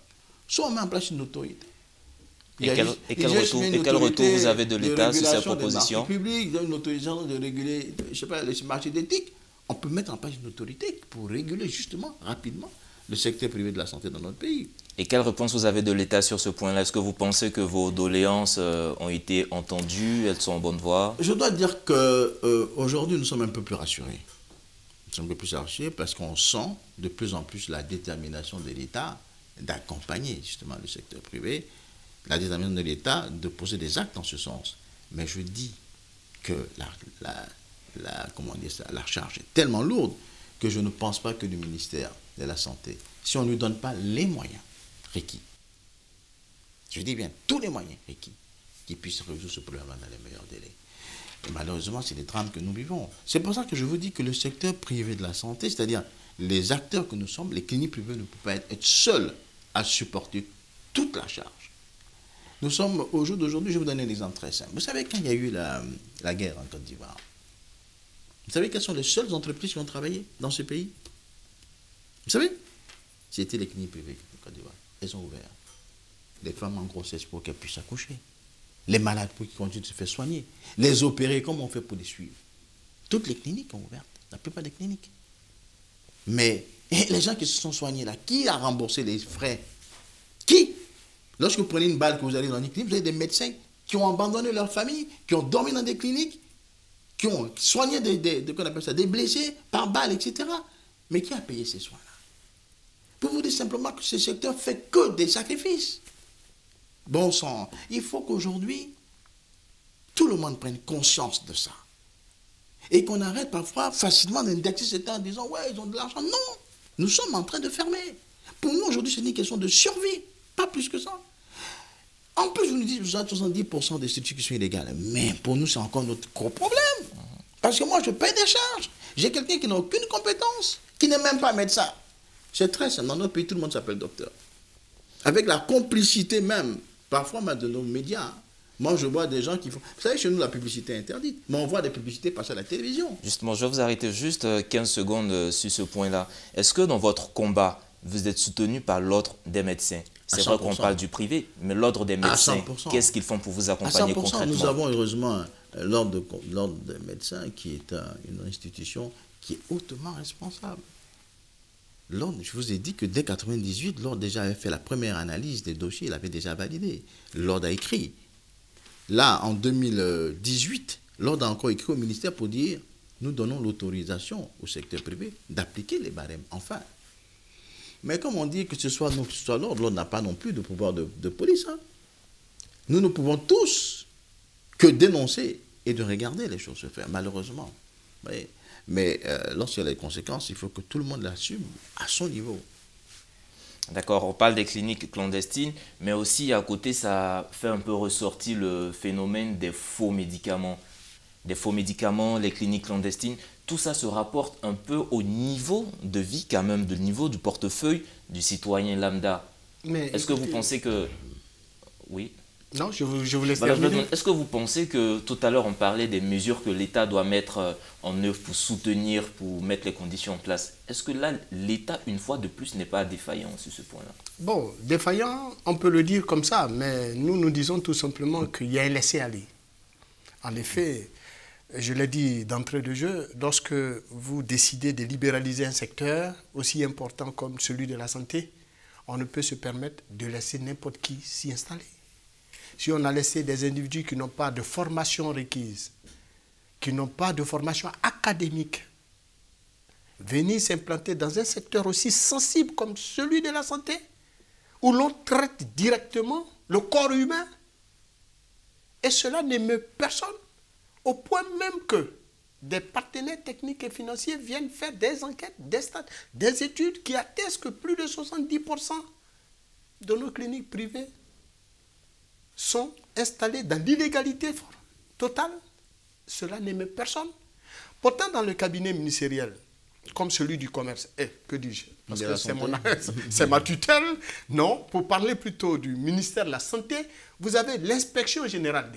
Speaker 2: Soit on met en place une autorité.
Speaker 1: Et quel retour vous avez de l'État sur ces propositions?
Speaker 2: Il y a une autorisation de réguler, je ne sais pas, les marchés d'éthique. On peut mettre en place une autorité pour réguler justement, rapidement, le secteur privé de la santé dans notre pays.
Speaker 1: Et quelle réponse vous avez de l'État sur ce point-là? Est-ce que vous pensez que vos doléances ont été entendues? Elles sont en bonne voie?
Speaker 2: Je dois dire qu'aujourd'hui, nous sommes un peu plus rassurés. Nous sommes un peu plus rassurés parce qu'on sent de plus en plus la détermination de l'État d'accompagner justement le secteur privé, la détermination de l'État de poser des actes en ce sens. Mais je dis que la charge est tellement lourde que je ne pense pas que le ministère de la Santé, si on ne lui donne pas les moyens requis. Je dis bien tous les moyens requis qui puissent résoudre ce problème dans les meilleurs délais. Et malheureusement, c'est les drames que nous vivons. C'est pour ça que je vous dis que le secteur privé de la santé, c'est-à-dire les acteurs que nous sommes, les cliniques privées ne peuvent pas être seuls à supporter toute la charge. Nous sommes, au jour d'aujourd'hui, je vais vous donner un exemple très simple. Vous savez, quand il y a eu la guerre en Côte d'Ivoire, vous savez quelles sont les seules entreprises qui ont travaillé dans ce pays? Vous savez? C'était les cliniques privées en Côte d'Ivoire. Elles ont ouvert. Les femmes en grossesse pour qu'elles puissent accoucher. Les malades pour qu'ils continuent de se faire soigner. Les opérer, comment on fait pour les suivre? Toutes les cliniques ont ouvert. La plupart des cliniques. Mais les gens qui se sont soignés là, qui a remboursé les frais? Qui? Lorsque vous prenez une balle, que vous allez dans une clinique, vous avez des médecins qui ont abandonné leur famille, qui ont dormi dans des cliniques, qui ont soigné qu'on appelle ça, des blessés par balle, etc. Mais qui a payé ces soins-là? Pour vous dire simplement que ce secteur fait que des sacrifices. Bon sang, il faut qu'aujourd'hui, tout le monde prenne conscience de ça. Et qu'on arrête parfois facilement d'indexer ces temps en disant « ouais, ils ont de l'argent ». Non, nous sommes en train de fermer. Pour nous, aujourd'hui, c'est une question de survie, pas plus que ça. En plus, vous nous dites que vous avez 70% des structures qui sont illégales. Mais pour nous, c'est encore notre gros problème. Parce que moi, je paye des charges. J'ai quelqu'un qui n'a aucune compétence, qui n'est même pas médecin. C'est très simple. Dans notre pays, tout le monde s'appelle docteur. Avec la complicité même, parfois même de nos médias. Moi, je vois des gens qui font... Vous savez, chez nous, la publicité est interdite. Mais on voit des publicités passer à la télévision.
Speaker 1: Justement, je vais vous arrêter juste 15 secondes sur ce point-là. Est-ce que dans votre combat, vous êtes soutenu par l'ordre des médecins? C'est vrai qu'on parle du privé, mais l'ordre des médecins, qu'est-ce qu'ils font pour vous accompagner concrètement?
Speaker 2: Nous avons heureusement l'ordre des médecins qui est une institution qui est hautement responsable. L'ordre, je vous ai dit que dès 1998, l'ordre déjà avait fait la première analyse des dossiers, il avait déjà validé. L'ordre a écrit. Là, en 2018, l'ordre a encore écrit au ministère pour dire nous donnons l'autorisation au secteur privé d'appliquer les barèmes. Enfin. Mais comme on dit que ce soit nous, que ce soit l'ordre n'a pas non plus de pouvoir de police. Hein. Nous ne pouvons tous que dénoncer et de regarder les choses se faire, malheureusement. Oui. Mais lorsqu'il y a les conséquences, il faut que tout le monde l'assume à son niveau.
Speaker 1: D'accord, on parle des cliniques clandestines, mais aussi à côté, ça fait un peu ressortir le phénomène des faux médicaments. Des faux médicaments, les cliniques clandestines, tout ça se rapporte un peu au niveau de vie quand même, du niveau du portefeuille du citoyen lambda. Est-ce que vous pensez que... Oui.
Speaker 3: Non, je vous laisse terminer.
Speaker 1: Est-ce que vous pensez que tout à l'heure on parlait des mesures que l'État doit mettre en œuvre pour soutenir, pour mettre les conditions en place? Est-ce que là, l'État, une fois de plus, n'est pas défaillant sur ce point-là?
Speaker 3: Bon, défaillant, on peut le dire comme ça, mais nous disons tout simplement qu'il y a un laisser-aller. En effet, je l'ai dit d'entrée de jeu, lorsque vous décidez de libéraliser un secteur aussi important comme celui de la santé, on ne peut se permettre de laisser n'importe qui s'y installer. Si on a laissé des individus qui n'ont pas de formation requise, qui n'ont pas de formation académique, venir s'implanter dans un secteur aussi sensible comme celui de la santé, où l'on traite directement le corps humain, et cela n'émeut personne, au point même que des partenaires techniques et financiers viennent faire des enquêtes, des études qui attestent que plus de 70% de nos cliniques privées sont installés dans l'illégalité totale. Cela n'émeut personne. Pourtant, dans le cabinet ministériel, comme celui du commerce, que dis-je? Parce que c'est ma tutelle. Non, pour parler plutôt du ministère de la Santé, vous avez l'inspection générale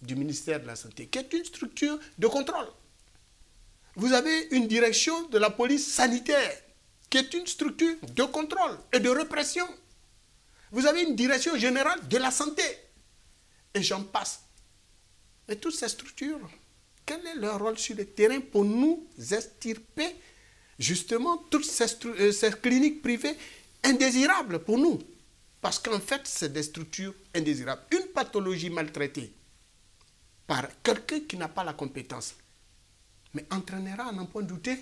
Speaker 3: du ministère de la Santé, qui est une structure de contrôle. Vous avez une direction de la police sanitaire, qui est une structure de contrôle et de répression. Vous avez une direction générale de la santé. Et j'en passe. Et toutes ces structures, quel est leur rôle sur le terrain pour nous extirper justement toutes ces cliniques privées indésirables pour nous? Parce qu'en fait, c'est des structures indésirables. Une pathologie maltraitée par quelqu'un qui n'a pas la compétence, mais entraînera, à n'en point douter,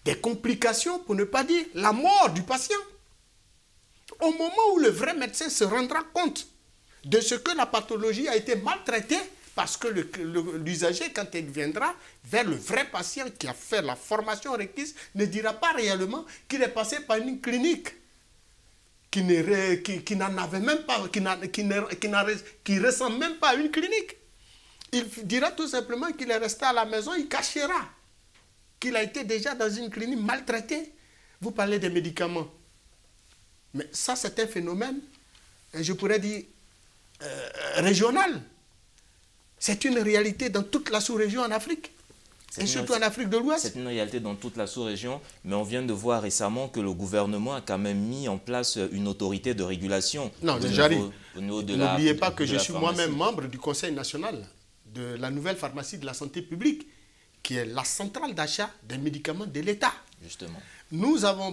Speaker 3: des complications, pour ne pas dire la mort du patient. Au moment où le vrai médecin se rendra compte de ce que la pathologie a été maltraitée, parce que l'usager, quand il viendra vers le vrai patient qui a fait la formation requise, ne dira pas réellement qu'il est passé par une clinique n'en avait même pas, qui ressent même pas une clinique. Il dira tout simplement qu'il est resté à la maison, il cachera qu'il a été déjà dans une clinique maltraité. Vous parlez des médicaments. Mais ça, c'est un phénomène, je pourrais dire, régional. C'est une réalité dans toute la sous-région en Afrique. Et surtout en Afrique de l'Ouest.
Speaker 1: C'est une réalité dans toute la sous-région, mais on vient de voir récemment que le gouvernement a quand même mis en place une autorité de régulation.
Speaker 3: Non, j'arrive. N'oubliez pas que je suis moi-même membre du Conseil national de la nouvelle pharmacie de la santé publique, qui est la centrale d'achat des médicaments de l'État.
Speaker 1: Justement.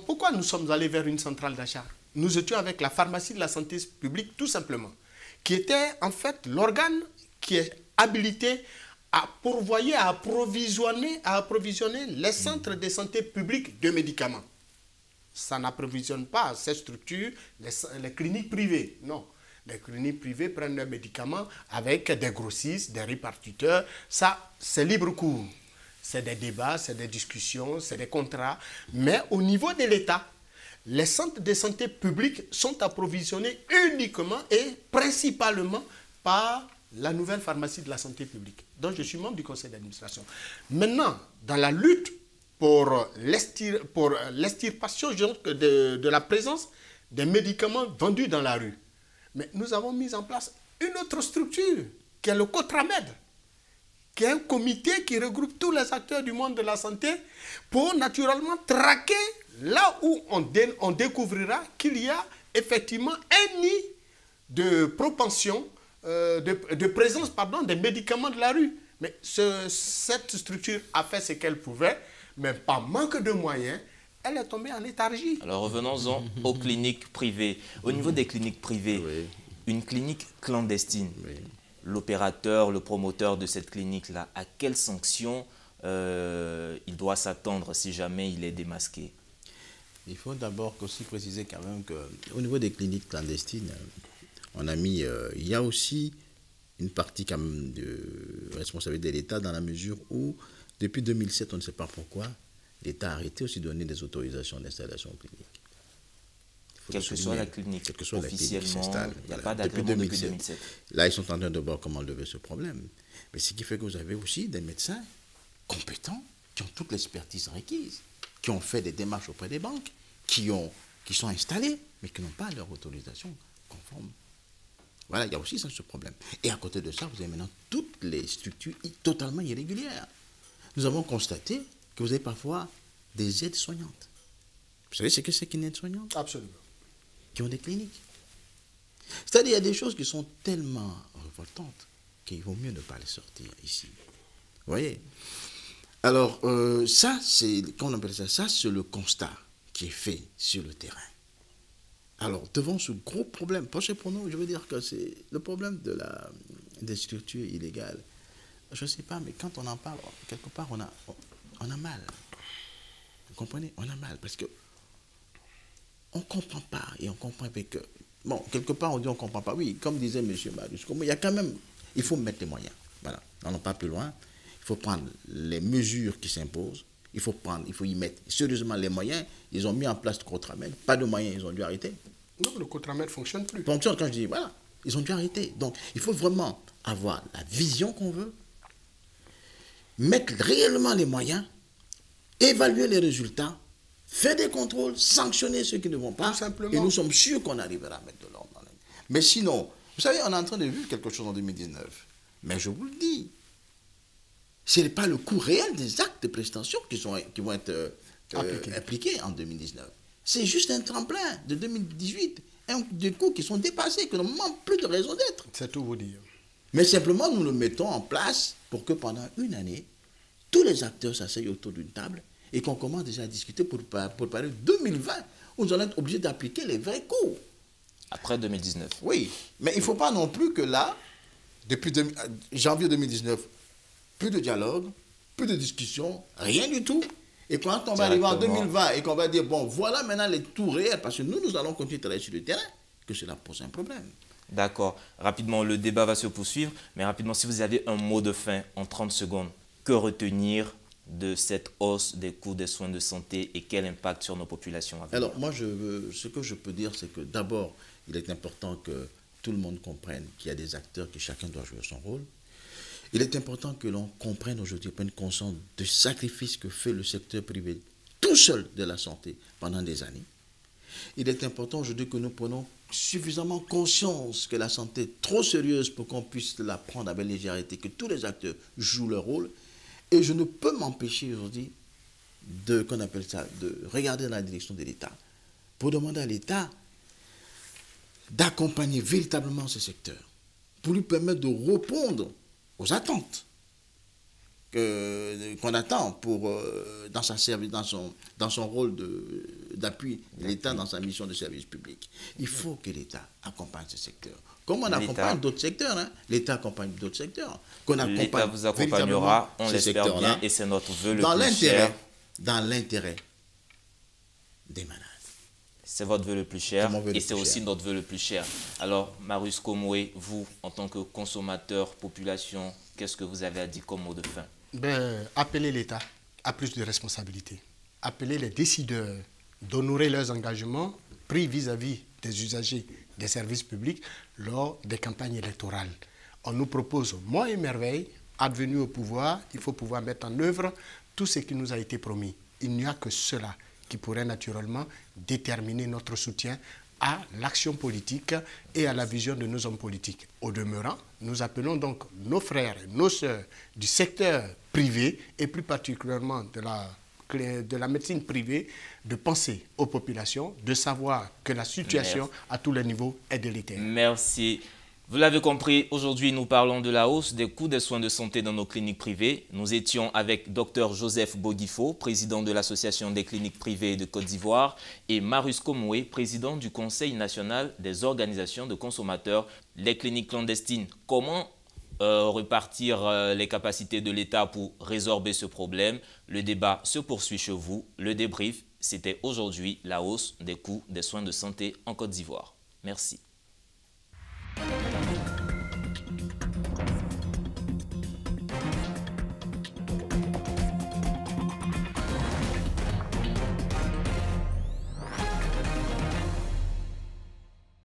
Speaker 3: Pourquoi nous sommes allés vers une centrale d'achat? Nous étions avec la pharmacie de la santé publique, tout simplement, qui était en fait l'organe qui est habilité à pourvoyer, à approvisionner les centres de santé publique de médicaments. Ça n'approvisionne pas ces structures, les cliniques privées, non. Les cliniques privées prennent leurs médicaments avec des grossistes, des répartiteurs. Ça, c'est libre cours. C'est des débats, c'est des discussions, c'est des contrats. Mais au niveau de l'État, les centres de santé publique sont approvisionnés uniquement et principalement par la nouvelle pharmacie de la santé publique, dont je suis membre du conseil d'administration. Maintenant, dans la lutte pour l'extirpation de la présence des médicaments vendus dans la rue, mais nous avons mis en place une autre structure, qui est le COTRAMED, qui est un comité qui regroupe tous les acteurs du monde de la santé pour naturellement traquer là où on découvrira qu'il y a effectivement un nid de propension, de présence des médicaments de la rue. Mais cette structure a fait ce qu'elle pouvait, mais par manque de moyens, elle est tombée en léthargie.
Speaker 1: Alors revenons-en aux cliniques privées. Au niveau des cliniques privées, oui. Une clinique clandestine, oui. L'opérateur, le promoteur de cette clinique-là, à quelle sanction il doit s'attendre si jamais il est démasqué?
Speaker 2: Il faut d'abord aussi préciser quand même qu'au niveau des cliniques clandestines, on a mis, il y a aussi une partie quand même de responsabilité de l'État dans la mesure où, depuis 2007, on ne sait pas pourquoi, l'État a arrêté aussi de donner des autorisations d'installation clinique.
Speaker 1: Quelle que soit la clinique, officiellement, il n'y a pas d'agrément depuis 2007.
Speaker 2: Là, ils sont en train de voir comment lever ce problème. Mais ce qui fait que vous avez aussi des médecins compétents, qui ont toute l'expertise requise, qui ont fait des démarches auprès des banques, qui sont installés, mais qui n'ont pas leur autorisation conforme. Voilà, il y a aussi ça, ce problème. Et à côté de ça, vous avez maintenant toutes les structures totalement irrégulières. Nous avons constaté que vous avez parfois des aides soignantes. Vous savez ce que c'est qu'une aide soignante?
Speaker 3: Absolument.
Speaker 2: Qui ont des cliniques. C'est-à-dire, il y a des choses qui sont tellement révoltantes qu'il vaut mieux ne pas les sortir ici. Vous voyez? Alors, ça, c'est, comment on appelle ça? Ça, c'est le constat qui est fait sur le terrain. Alors, devant ce gros problème, parce que pour nous, je veux dire que c'est le problème des structures illégales. Je ne sais pas, mais quand on en parle, quelque part, on a mal. Vous comprenez? On a mal, parce que on ne comprend pas, et on comprend que... Bon, quelque part, on dit on ne comprend pas. Oui, comme disait M. Marius, il y a quand même... Il faut mettre les moyens. Voilà, n'allons pas plus loin. Il faut prendre les mesures qui s'imposent. Il faut y mettre sérieusement les moyens. Ils ont mis en place le COTRAMED. Pas de moyens, ils ont dû arrêter.
Speaker 3: Non, le COTRAMED ne fonctionne plus.
Speaker 2: Fonctionne quand je dis, voilà, ils ont dû arrêter. Donc, il faut vraiment avoir la vision qu'on veut, mettre réellement les moyens, évaluer les résultats, faire des contrôles, sanctionner ceux qui ne vont pas. Et nous sommes sûrs qu'on arrivera à mettre de l'ordre dans la vie. Mais sinon, vous savez, on est en train de vivre quelque chose en 2019. Mais je vous le dis, ce n'est pas le coût réel des actes de prestation qui vont être appliqués en 2019. C'est juste un tremplin de 2018, des coûts qui sont dépassés, qui n'ont même plus de raison d'être.
Speaker 3: C'est tout vous dire.
Speaker 2: Mais simplement, nous le mettons en place pour que pendant une année, tous les acteurs s'asseyent autour d'une table et qu'on commence déjà à discuter pour parler de 2020, où nous allons être obligés d'appliquer les vrais coûts.
Speaker 1: Après 2019.
Speaker 2: Oui, mais il ne faut pas non plus que là, depuis janvier 2019, plus de dialogue, plus de discussion, rien du tout. Et quand on va arriver en 2020 et qu'on va dire, bon, voilà maintenant les tout réels, parce que nous allons continuer de travailler sur le terrain, que cela pose un problème.
Speaker 1: D'accord. Rapidement, le débat va se poursuivre, mais rapidement, si vous avez un mot de fin en 30 secondes, que retenir de cette hausse des coûts des soins de santé et quel impact sur nos populations à venir?
Speaker 2: Alors, moi, ce que je peux dire, c'est que d'abord, il est important que tout le monde comprenne qu'il y a des acteurs, que chacun doit jouer son rôle. Il est important que l'on comprenne aujourd'hui, prenne conscience du sacrifice que fait le secteur privé tout seul de la santé pendant des années. Il est important aujourd'hui que nous prenions suffisamment conscience que la santé est trop sérieuse pour qu'on puisse la prendre avec légèreté, que tous les acteurs jouent leur rôle. Et je ne peux m'empêcher aujourd'hui de regarder dans la direction de l'État pour demander à l'État d'accompagner véritablement ce secteur, pour lui permettre de répondre aux attentes qu'on attend dans son rôle d'appui de l'État dans sa mission de service public. Il faut que l'État accompagne ce secteur. Comme on accompagne d'autres secteurs, hein? L'État accompagne d'autres secteurs.
Speaker 1: L'État vous accompagnera, on l'espère bien, et c'est notre vœu le plus cher.
Speaker 2: Dans l'intérêt des malades.
Speaker 1: C'est votre vœu le plus cher et c'est aussi notre vœu le plus cher. Alors, Marius Komoué, vous, en tant que consommateur, population, qu'est-ce que vous avez à dire comme mot de fin?
Speaker 3: Appeler l'État à plus de responsabilités. Appeler les décideurs d'honorer leurs engagements pris vis-à-vis des usagers des services publics lors des campagnes électorales. On nous propose moins et merveille, advenu au pouvoir, il faut pouvoir mettre en œuvre tout ce qui nous a été promis. Il n'y a que cela qui pourrait naturellement déterminer notre soutien à l'action politique et à la vision de nos hommes politiques. Au demeurant, nous appelons donc nos frères et nos sœurs du secteur privé et plus particulièrement de la médecine privée de penser aux populations, de savoir que la situation à tous les niveaux est délétère.
Speaker 1: Merci. Vous l'avez compris, aujourd'hui nous parlons de la hausse des coûts des soins de santé dans nos cliniques privées. Nous étions avec Dr Joseph Boguifo, président de l'Association des cliniques privées de Côte d'Ivoire, et Marius Komoué, président du Conseil national des organisations de consommateurs. Les cliniques clandestines, comment repartir les capacités de l'État pour résorber ce problème? Le débat se poursuit chez vous. Le débrief, c'était aujourd'hui la hausse des coûts des soins de santé en Côte d'Ivoire. Merci.